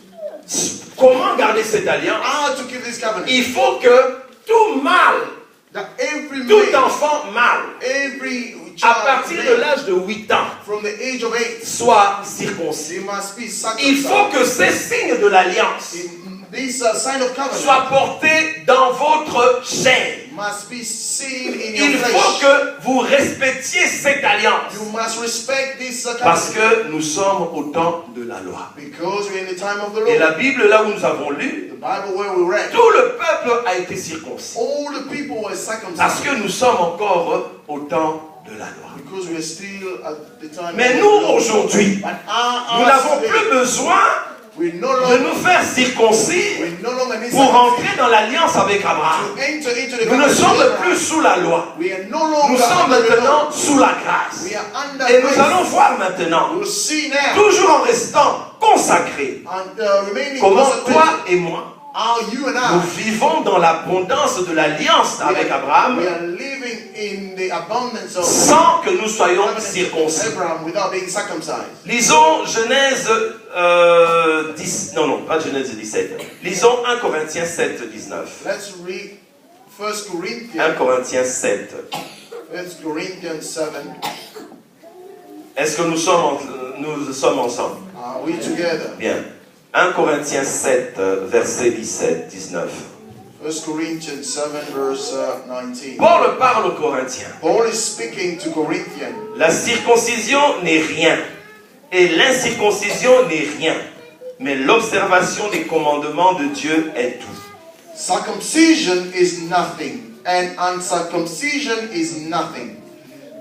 Comment garder cette alliance? How to keep this covenant? Il faut que tout mâle, That every tout man, enfant mâle, every à child, partir de l'âge de 8 ans, from the age of 8, soit circoncis. they must be Il circumcised. faut que ces signes de l'alliance This sign of covenant soient portés dans votre chair. must be seen in Il your faut flesh. que vous respectiez cette alliance. You must respect this Parce covenant que nous sommes au temps de la loi. because we're in the time of the Et law. la Bible, là où nous avons lu, The Bible where we read, tout le peuple a été circoncis. all the people were Parce circumcised que nous sommes encore au temps de la loi. because we are still at the time Mais of nous, the law. aujourd'hui, But nous n'avons plus besoin we no de longer, nous faire circoncis we no longer need pour entrer dans l'alliance avec Abraham. to enter into the Nous ne covenant sommes with plus Abraham. sous la loi. We are no Nous longer sommes under the law. maintenant sous la grâce. We are under Et nous grace. allons voir maintenant, We'll see now toujours en restant consacrés, and remaining comment consecrated, toi et moi, how you and nous I vivons dans l'abondance de l'alliance avec Abraham we are living in the abundance of sans que nous soyons covenant circoncis. with Abraham without being circumcised. Lisons Genèse 10, non, pas Genèse 17. Lisons 1 Corinthiens 7, 19. Let's read 1 1 Corinthians, Corinthiens 7. 1 Corinthians 7. Est-ce que nous sommes ensemble? Are we together? Bien. 1 Corinthiens 7, verset 17, 19. 1 Corinthians 7 verse 19. Paul parle aux Corinthiens. Paul is speaking to Corinthians. La circoncision n'est rien, et l'incirconcision n'est rien, mais l'observation des commandements de Dieu est tout. Circumcision is nothing, and uncircumcision is nothing.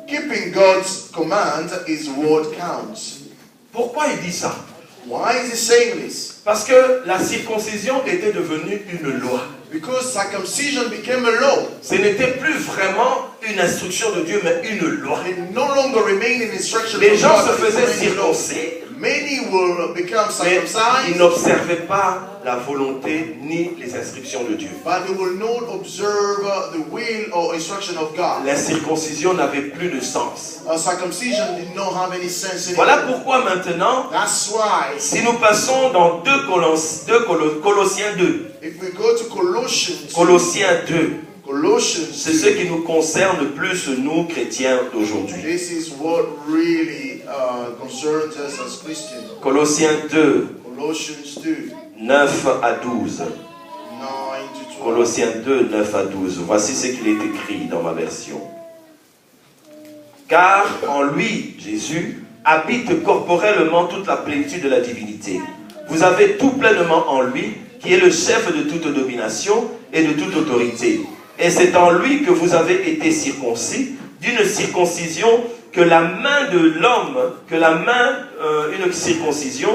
Keeping God's command is what counts. Pourquoi il dit ça? Why is he saying this? Parce que la circoncision était devenue une loi. Because circumcision became a law. Ce n'était plus vraiment une instruction de Dieu, mais une loi. It no longer remained in instruction Les of gens God, se but it faisaient remained a law. circoncis, Many will become mais ils circumcised, n'observaient pas la volonté ni les instructions de Dieu. but they will not observe the will or instruction of God. L'incirconcision n'avait plus de sens. Circumcision did not have any sense anymore. Voilà pourquoi maintenant, That's why, si nous passons dans 2 Colossiens 2, if we go to Colossians, Colossiens 2, c'est ce 2, qui nous concerne le plus, nous, chrétiens d'aujourd'hui. this is what really concerns us as Christians. Colossiens 2, Colossians 2, 9 à 12. 9 to 12. Colossiens 2, 9 à 12. Voici ce qu'il est écrit dans ma version. Car en lui, Jésus, habite corporellement toute la plénitude de la divinité. Vous avez tout pleinement en lui, qui est le chef de toute domination et de toute autorité. Et c'est en lui que vous avez été circoncis, d'une circoncision que la main de l'homme, une circoncision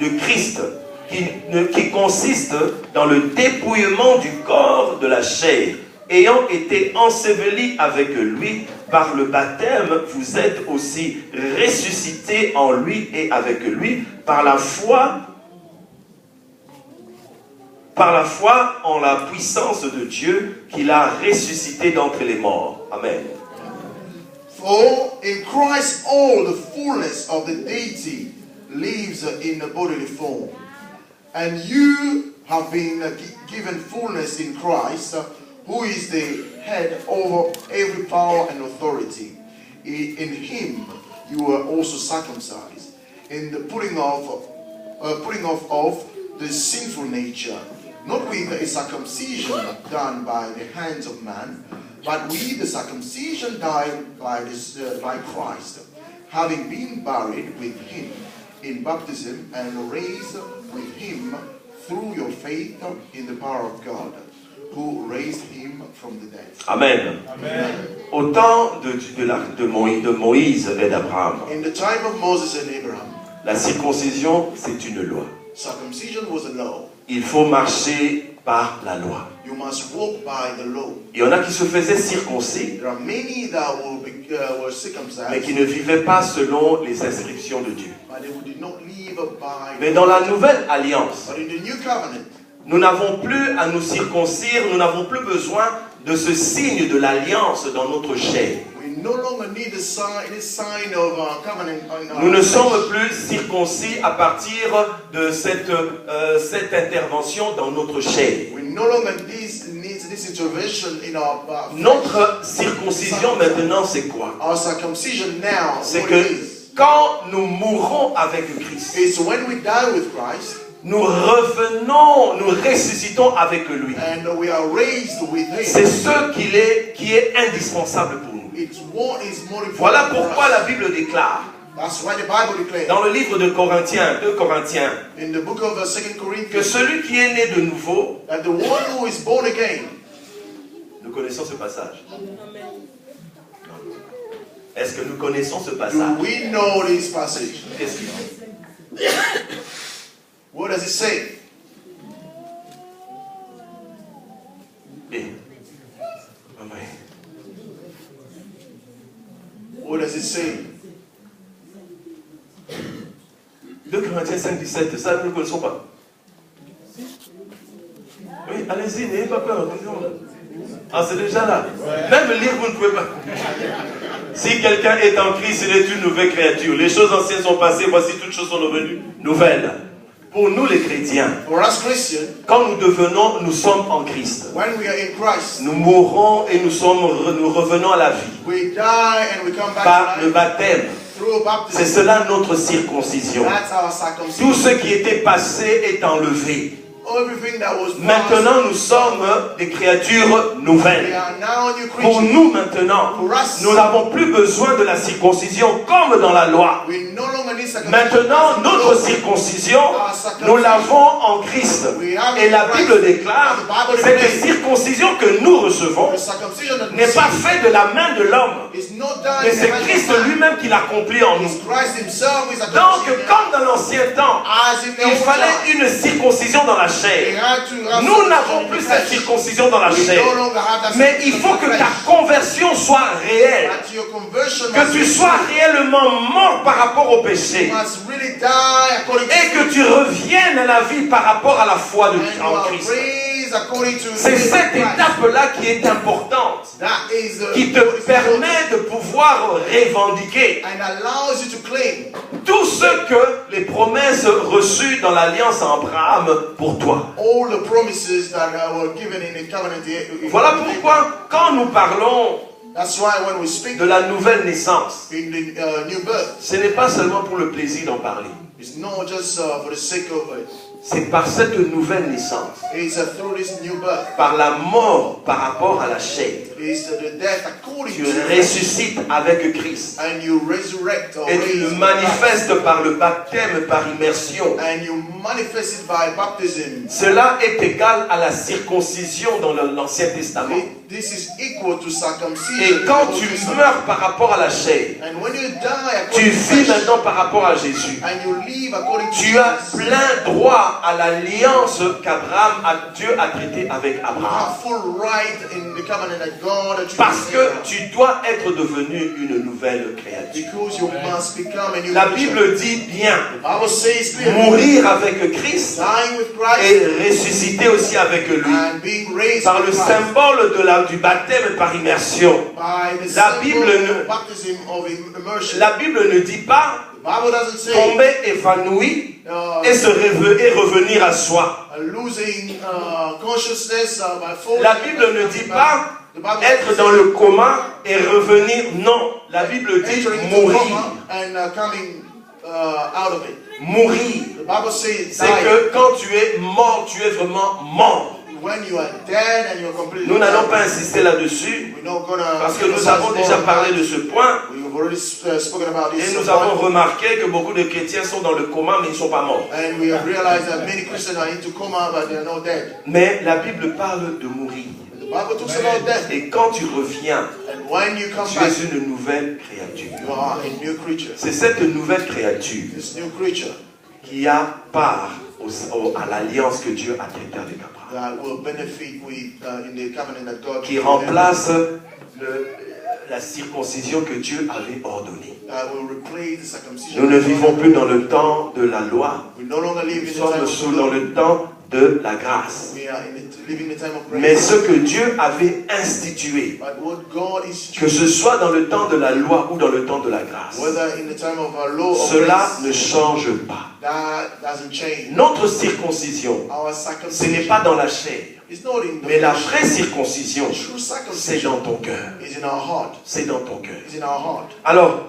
de Christ, qui consiste dans le dépouillement du corps de la chair. Ayant été ensevelis avec lui par le baptême, vous êtes aussi ressuscités en lui et avec lui par la foi en la puissance de Dieu qui l'a ressuscité d'entre les morts. Amen. For in Christ all the fullness of the deity lives in the bodily form. And you have been given fullness in Christ, who is the head over every power and authority. In him you were also circumcised, in the putting off of the sinful nature, not with a circumcision done by the hands of man, but with the circumcision done by Christ, having been buried with him in baptism and raised with him through your faith in the power of God, who raised him from the dead. Amen. Amen. Au temps de Moïse et d'Abraham, In the time of Moses and Abraham, la circoncision, c'est une loi. circumcision was a law. Il faut marcher par la loi. You must walk by the law. Il y en a qui se faisaient circoncis, There are many that were mais circumcised, qui ne vivaient pas selon les inscriptions de Dieu. but they did not live by. Mais dans la nouvelle alliance, But in the new covenant, nous n'avons plus à nous circoncire, nous n'avons plus besoin de ce signe de l'alliance dans notre chair. we no longer need this sign of covenant in our Nous ne flesh. sommes plus circoncis à partir de cette intervention dans notre chair. We no longer need this intervention in our flesh. Notre circoncision maintenant, c'est quoi? Our circumcision now, C'est what que it is, quand nous mourrons avec Christ, is when we die with Christ nous revenons, nous ressuscitons avec lui. and we are raised with C'est Him. ce qui est indispensable pour nous. It's what is more important Voilà for pourquoi us. la Bible déclare, That's why the Bible declares dans le livre de Corinthiens, 2 Corinthiens, in the book of 2 que Corinthians celui qui est né de nouveau, that the one who is born again. nous connaissons ce passage. Est-ce que nous connaissons ce Do passage? we know this passage? Qu'est-ce qu'il dit? What does it say? Eh. Amen. What does it say? 2 Corinthiens 5, 17, ça nous ne le connaissons pas. Oui, allez-y, n'ayez pas peur. Ah, c'est déjà là. Même lire, vous ne pouvez pas. Si quelqu'un est en Christ, il est une nouvelle créature. Les choses anciennes sont passées, voici toutes choses sont devenues nouvelles. Pour nous les chrétiens, For us Christians, quand nous sommes en Christ. when we are in Christ, Nous mourons et nous revenons à la vie. we die and we come back Par to le life baptême. through C'est baptism. cela notre circoncision. That's our Tout circumcision. ce qui était passé est enlevé. Everything that was Maintenant, nous sommes des créatures we nouvelles. are now new Pour creatures. nous maintenant, For us, nous n'avons plus besoin de la circoncision comme dans la loi. we no longer need circumcision. Maintenant, notre circoncision, nous l'avons en Christ. Et la Bible déclare, cette circoncision que nous recevons The circumcision that we n'est pas receive faite de la main de l'homme, is not done mais in the c'est hands of Christ man. lui-même qui l'accomplit en It's nous. Christ himself is a Donc, comme dans l'ancien temps, as in the il old fallait time, une circoncision dans la we chair. had to have Nous circumcision n'avons in plus the cette flesh. circoncision dans la We chair. no longer have that Mais il faut que circumcision in the ta flesh. conversion soit réelle. That your conversion Que tu sois réellement mort par rapport au péché. must really die according Et que tu reviennes à la vie par rapport à la foi and you en are Christ. raised according to C'est the cette Christ. étape-là qui est importante. That is the Qui te permet de pouvoir revendiquer and allows you to claim tout ce que les promesses reçues dans l'alliance à Abraham pour toi. all the promises that were given in the covenant. Voilà pourquoi, quand nous parlons That's why when we speak de la nouvelle naissance, in the new birth, ce n'est pas seulement pour le plaisir d'en parler. it's not just for the sake of it. C'est par cette nouvelle naissance, It's through this new birth. par la mort par rapport à la chair, It's the death according tu to the flesh. ressuscites avec Christ. And you resurrect or Et tu le raise manifestes par le baptême, par immersion. and you manifest it by baptism. Cela est égal à la circoncision dans l'Ancien Testament. This is equal to circumcision. Et quand tu meurs par rapport à la chair, And when you die tu according to vis flesh, maintenant par rapport à Jésus. and you live according to Tu as Jesus, plein droit à l'alliance Dieu a traitée avec you Abraham. have full right in the covenant that God that you Parce que Abraham. tu dois être devenu une nouvelle créature. Because you must become a new La creature. Bible dit bien, The Bible says clearly, mourir avec Christ dying with Christ et ressusciter aussi avec lui. and being raised Par le with Christ. symbole du baptême par immersion. By the La symbol Bible ne- of baptism of immersion. La Bible ne dit pas The Bible doesn't say tomber évanoui et et revenir à soi. losing consciousness by falling. La Bible ne dit pas The Bible être doesn't dans say le coma et revenir. Non, la Bible dit entering into mourir. coma and coming out of it. Mourir. The Bible says C'est die. que quand tu es mort, tu es vraiment mort. when you are dead and you're completely Nous n'allons pas insister là-dessus, we're not gonna parce que nous avons déjà parlé de ce point, we've already spoken about et this. nous avons remarqué que beaucoup de chrétiens sont dans le coma, mais ils ne sont pas morts. And we have realized that many Christians are into coma, but they are not dead. Mais la Bible parle de mourir. The Bible talks about death. Et quand tu reviens, And when you come tu back, es une nouvelle créature. you are a new creature. C'est cette nouvelle créature This new creature qui a part à l'alliance que Dieu a traitée avec Abraham, that will benefit with in the covenant that God qui remplace la circoncision que Dieu avait ordonnée. will replace the circumcision. Nous ne vivons plus dans le temps de la loi, We no longer live nous in the time sommes of dans law. le temps de la grâce. We are living in the time of grace. Mais ce que Dieu avait institué, But what God is, que ce soit dans le temps de la loi ou dans le temps de la grâce, whether in the time of our law or cela grace, ne change pas. that doesn't change. Notre circoncision, Our ce n'est circumcision pas dans la chair, is not in the mais la flesh. vraie circoncision, True c'est circumcision dans ton cœur. is in our heart. C'est dans ton cœur. Is in our heart. Alors,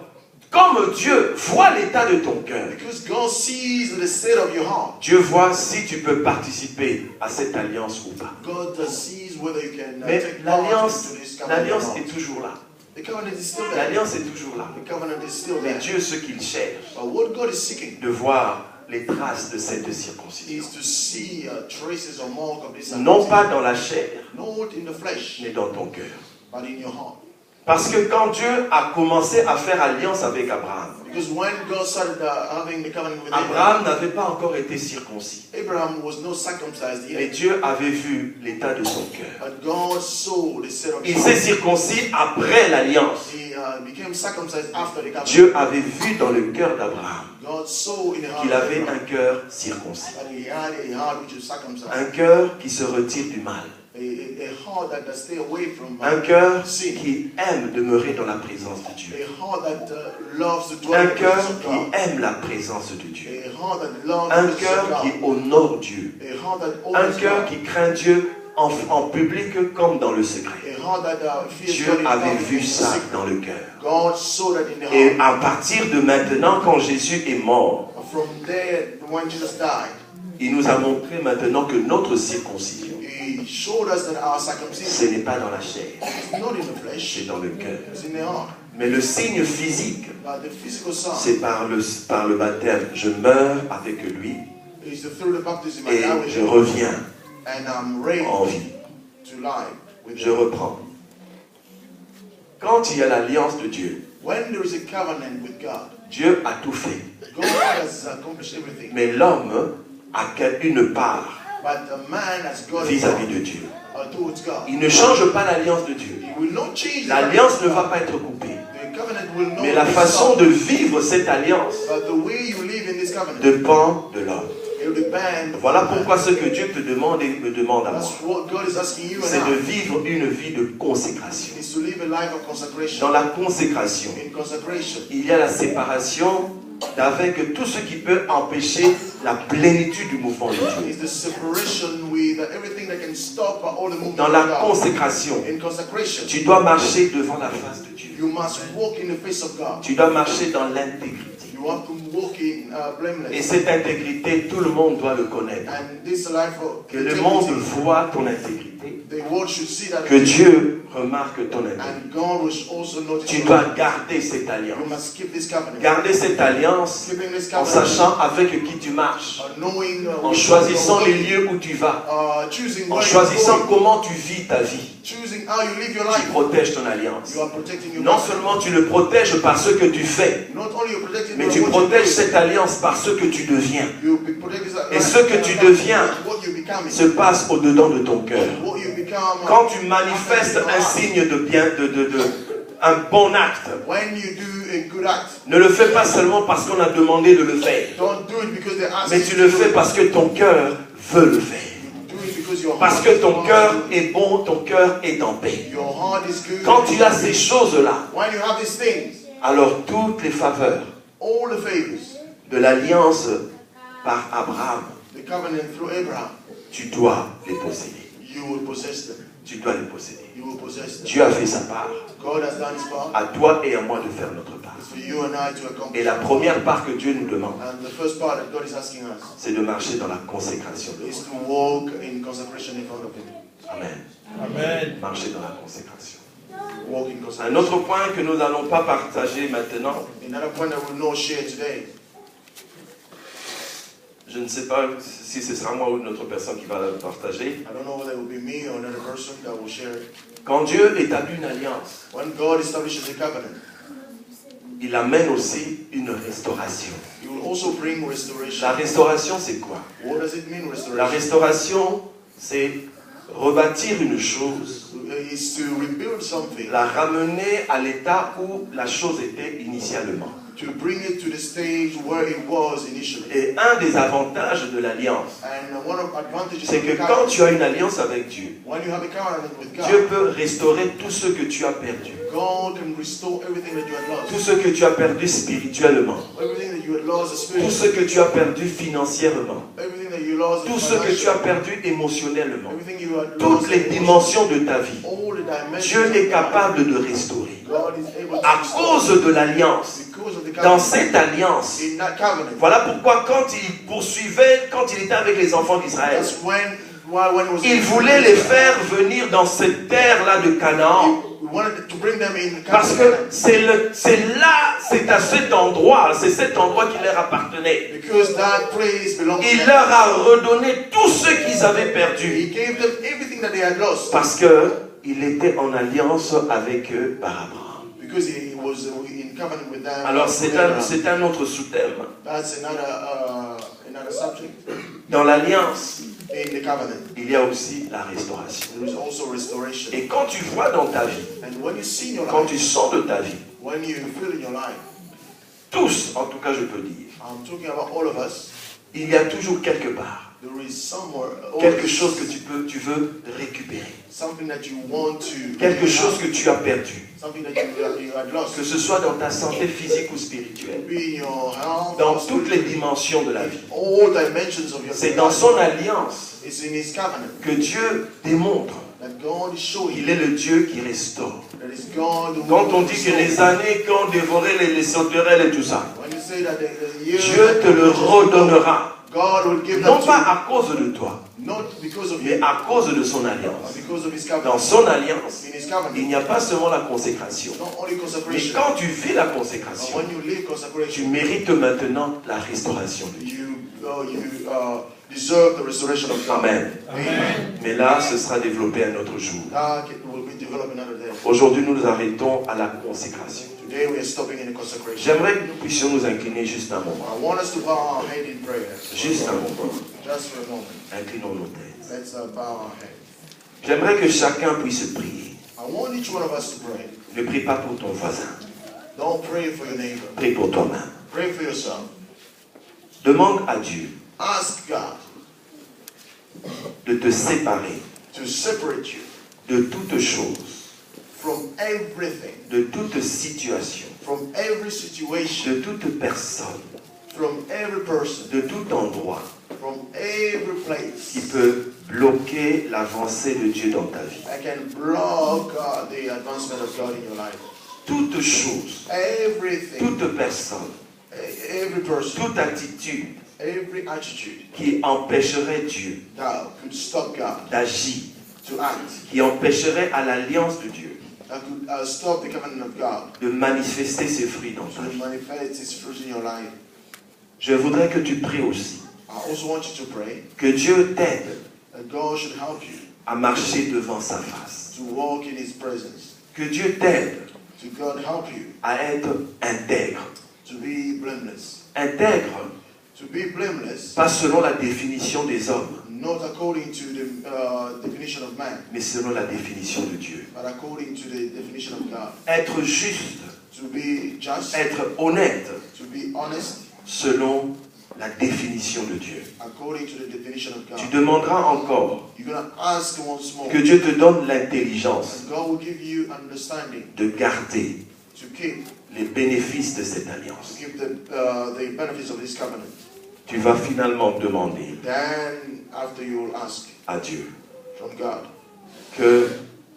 comme Dieu voit l'état de ton cœur, Because God sees the state of your heart. Dieu voit si tu peux participer à cette alliance ou pas. God sees whether you can Mais take part l'alliance into this covenant or est not. toujours là. The covenant is still there. L'alliance est toujours là. The covenant is still Mais there. Dieu, ce qu'il cherche, But what God is seeking de voir les traces de cette circoncision. is to see traces or mark of this Non circumcision. pas dans la chair, Not in the flesh, mais dans ton cœur. but in your heart. Parce que quand Dieu a commencé à faire alliance avec Abraham, Because when God started having the covenant with Abraham n'avait pas encore été circoncis. Abraham was not circumcised Mais yet. Dieu avait vu l'état de son cœur. But God saw the state of Il his s'est heart. circoncis après l'alliance. He became circumcised after the covenant. Dieu avait vu dans le cœur d'Abraham God saw in the heart qu'il of avait Abraham un cœur circoncis. that he had a heart which is circumcised. Un cœur qui se retire du mal. A heart that does stay away from Un cœur sin. qui aime demeurer dans la présence de Dieu. A heart that loves to dwell Un in the cœur presence of qui God. aime la présence de Dieu. A heart that loves Un the presence cœur of qui God. honore Dieu. A heart that Un honors cœur God. qui craint Dieu en public comme dans le secret. A heart that fears Dieu God in avait public vu and ça secret. dans le cœur. God saw that in the Et heart. à partir de maintenant, quand Jésus est mort, From there, when Jesus died, il nous a montré maintenant que notre circoncision, He showed us that our ce circumcision n'est pas dans la chair, is not in the flesh, c'est dans le cœur. it's in the heart. Mais le signe physique, But the physical sign c'est par le baptême. Je meurs avec lui is through the baptism I et die with je Him, reviens and I'm raised en vie. to life with Je Him. reprends. Quand il y a l'alliance de Dieu, When there is a covenant with God, Dieu a tout fait. God has accomplished everything. Mais l'homme a une part But the man has got vis-à-vis de Dieu. towards God. Il ne change pas l'alliance de Dieu. He will not change the L'alliance ne covenant. va pas être coupée. The covenant will not Mais la be façon stopped. de vivre cette alliance But the way you live in this covenant, dépend de l'homme. it will depend. Voilà pourquoi ce que Dieu te demande et me demande à moi, That's what God is asking you c'est and de I. vivre une vie de consécration. Is to live a life of Dans consecration. la consécration, In consecration, il y a la séparation avec tout ce qui peut empêcher la plénitude du mouvement de Dieu. is the separation with everything that can stop all the movement Dans of la God. consécration, In consecration, tu dois marcher devant la face de Dieu. you must walk in the face of God. Tu dois marcher dans l'intégrité. You have to walk in Et blameless. cette intégrité, tout le monde doit le connaître. And this life of Que le monde integrity, voit ton intégrité. the world should see that. Que Dieu remarque ton intégrité. And God will also notice. Tu your dois life. garder cette You alliance. must keep this covenant. Garder cette alliance Keeping this en covenant. sachant avec qui tu marches. Knowing. En choisissant les lieux où tu vas. Choosing En where choisissant you're going. comment tu vis ta vie. Choosing how you live your Tu life. protèges ton alliance. You are protecting your Non life. seulement tu le protèges par ce que tu fais, Not only you're protecting mais what tu you protèges do, cette alliance par ce que tu deviens. you be protecting that Et life. ce que tu deviens What you becoming. se passe au-dedans de ton cœur. What you become. Quand tu manifestes un signe de bien, un bon acte, When you do a good act, ne le fais pas seulement parce qu'on a demandé de le faire, don't do it because they ask mais you tu to le do fais it. parce que ton cœur veut le faire. Do it because your Parce heart que is ton good. cœur est bon, ton cœur est en paix. Your heart is good. Quand tu as ces choses-là, When you have these things, alors toutes les faveurs all the favors, de l'alliance par Abraham, the covenant through Abraham, tu dois les posséder. you will possess them. Tu dois les posséder. You will possess them. Dieu a fait sa part. God has done his part. À toi et à moi de faire notre part. It's for you and I to accomplish. Et la première part que Dieu nous demande, And the first part that God is asking us c'est de marcher dans la consécration de is Dieu. to walk in consecration in front of him. Amen. Amen. Marcher dans la consécration. Walk in Un consecration. autre point que nous n'allons pas partager maintenant, Another point that we'll not share today. je ne sais pas si ce sera moi ou une autre personne qui va le partager. I don't know whether it will be me or another person that will share it. Quand Dieu établit une alliance, When God establishes a covenant, il amène aussi une restauration. he will also bring La restoration. restauration, c'est quoi? What does it mean, La restoration? restauration, c'est rebâtir une chose, Is to rebuild something, la ramener à l'état où la chose était initialement. to bring it to the stage where it was initially. Et un des avantages de l'alliance, And one of the advantages c'est of que the quand covenant, tu as une alliance avec Dieu, when you have a covenant with Dieu God, peut restaurer tout ce que tu as perdu. God can restore everything that you had Tout lost. ce que tu as perdu spirituellement. Everything that you had lost Tout spiritually. ce que tu as perdu financièrement. Everything that you lost Tout ce que tu as financially. perdu émotionnellement. Everything you had Toutes lost les emotionally. dimensions de ta vie. All the dimensions Dieu of est life. capable de restaurer. God is able to À restore. cause de l'alliance. Because of the Dans covenant. cette alliance. In that covenant. Voilà pourquoi quand il poursuivait, quand il était avec les enfants d'Israël, That's when it was. il voulait les faire venir dans cette terre-là de Canaan. He wanted to bring them in the Parce que covenant. c'est à cet endroit, c'est cet endroit qui leur appartenait. Because that place belongs to Il them. leur a redonné tout ce qu'ils avaient perdu. He gave them everything that they had lost. Parce qu'il était en alliance avec eux par Abraham. Because he was in covenant with them. Alors c'est un autre sous-thème. That's another subject. Dans l'alliance, In the covenant, il y a aussi la restauration. there is also restoration. Et quand tu vois dans ta vie, And when you see in your quand life, tu sens de ta vie, when you feel in your life, tous, en tout cas je peux dire, I'm talking about all of us, il y a toujours quelque part there is somewhere, quelque chose que tu veux récupérer. something that you want to, Quelque chose que tu as perdu. something that you had lost. Que ce soit dans ta santé physique ou spirituelle. Be in your health, Dans or toutes les spiritual, dimensions de la vie. all dimensions of your C'est dans life. son alliance It's in His covenant que Dieu démontre that God is showing qu'il est le Dieu qui restaure. that is God who Quand on will dit que restore. les années qu'ont dévoré les sauterelles et tout ça, When you say that the years Dieu te le redonnera. God will give Non them pas to you, à cause de toi, not because of mais you, à cause de son but alliance. because of His Dans covenant. son alliance, In His covenant, il n'y a pas seulement la consécration. not only Mais consecration, quand tu vis la but consécration, when you live tu consecration, mérites maintenant la restauration de Dieu. you deserve the restoration of God. Amen. Amen. Mais là, ce sera développé un autre jour. That will be developed another day. Aujourd'hui, nous nous arrêtons à la consécration. Today we are stopping in the consecration. J'aimerais que nous puissions nous incliner juste un moment. I want us to bow our head in prayer. Juste un moment. Just for a moment. Inclinons nos têtes. Let's bow our head. J'aimerais que chacun puisse prier. I want each one of us to pray. Ne prie pas pour ton voisin. Don't pray for your neighbor. Prie pour toi-même. Pray for yourself. Demande à Dieu Ask God de te séparer to separate you de toute chose, from everything, de toute situation, from every situation, de toute personne, from every person, de tout endroit from every qui place peut bloquer l'avancée de Dieu dans ta vie. that can block the advancement of God in your life. Toute chose, Everything, toute personne, every person, toute attitude every attitude qui empêcherait Dieu that could stop God d'agir, to act, qui empêcherait à l'alliance de Dieu that could stop the covenant of God de manifester ses fruits dans ta to vie. manifest His fruit in your life. Je voudrais que tu pries aussi, I also want you to pray que Dieu t'aide that God should help you à marcher devant sa face, to walk in His presence, que Dieu t'aide to God help you à être intègre. to be blameless, Intègre, to be blameless, pas selon la définition des hommes, not according to the definition of man, mais selon la définition de Dieu. but according to the definition of God. Être juste, To be just, être honnête, to be honest, selon la définition de Dieu. according to the definition of Tu God. demanderas encore You're going to ask once more. que Dieu te donne l'intelligence And God will give you understanding de garder to keep les bénéfices de cette alliance. the benefits of this covenant. Tu vas finalement demander Then, after you will ask à Dieu, from God. Que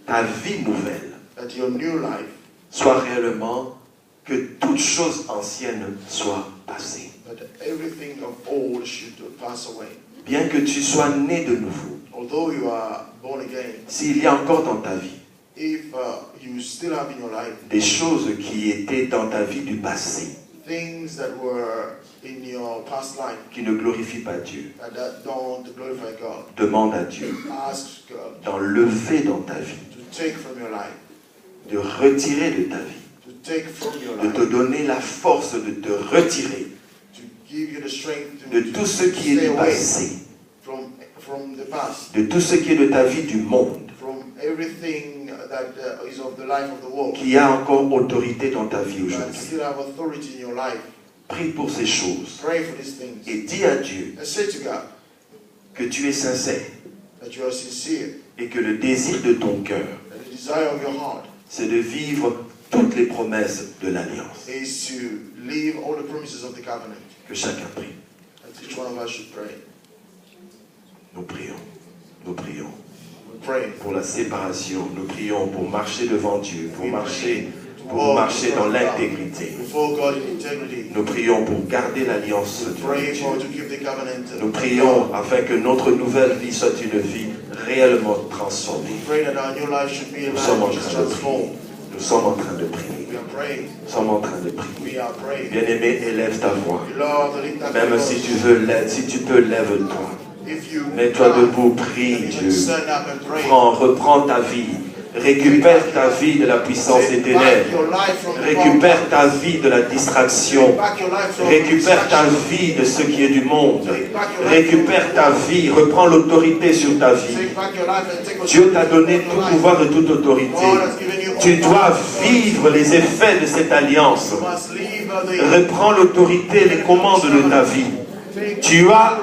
ta vie nouvelle That your new life, soit réellement que toute chose ancienne soit passée. that everything of old should pass away. Bien que tu sois né de nouveau, Although you are born again, s'il y a encore dans ta vie if you still have in your life des choses qui étaient dans ta vie du passé, things that were in your past life qui ne glorifient pas Dieu, that don't glorify God, demande à Dieu ask God d'enlever dans ta vie, to take from your life, de retirer de ta vie, to take from your de te life, donner la force de te retirer to give you the strength de to tout ce qui est stay du away passé, from the past, de tout ce qui est de ta vie du monde, from everything that is of the life of the world, qui a encore autorité dans ta vie that aujourd'hui. still have authority in your life. Prie pour ces choses Pray for these things. et dis à Dieu And say to God que tu es sincère that you are sincere, et que le désir de ton cœur, that the desire of your heart c'est de vivre toutes les promesses de l'Alliance. is to live all the promises of the covenant. Que chacun prie. That each one of us should pray. Nous prions. Nous prions We pray pour la séparation. Nous prions pour marcher devant Dieu, pour marcher dans God, l'intégrité. before God in integrity. Nous prions pour garder l'alliance de Pray for Dieu. to keep the covenant. Nous prions afin que notre nouvelle vie soit une vie réellement transformée. Pray that our new life should be a Nous life sommes en which is train de prier. transformed. Nous sommes en train de prier. We are praying. Nous sommes en train de prier. We are praying. Bien-aimé, élève ta voix. Lord, lift up Même your si voice. tu veux l'aide, si tu peux, lève-toi. If you Mets-toi cry, debout, prie then you Dieu. stand up and pray. Reprends ta vie. Récupère ta vie de la puissance des Take back ténèbres. your life from the Récupère world. ta vie de la distraction. Take back your life from Récupère ta distraction. vie de ce qui est du monde. Take back your life Récupère from ta vie. Reprends l'autorité sur ta vie. Take back your life and take Dieu t'a donné authority tout over your pouvoir life. et toute autorité. God has given you Tu all dois power. vivre les effets de cette alliance. You must leave the Reprends l'autorité et les commandes de ta vie. Take Tu as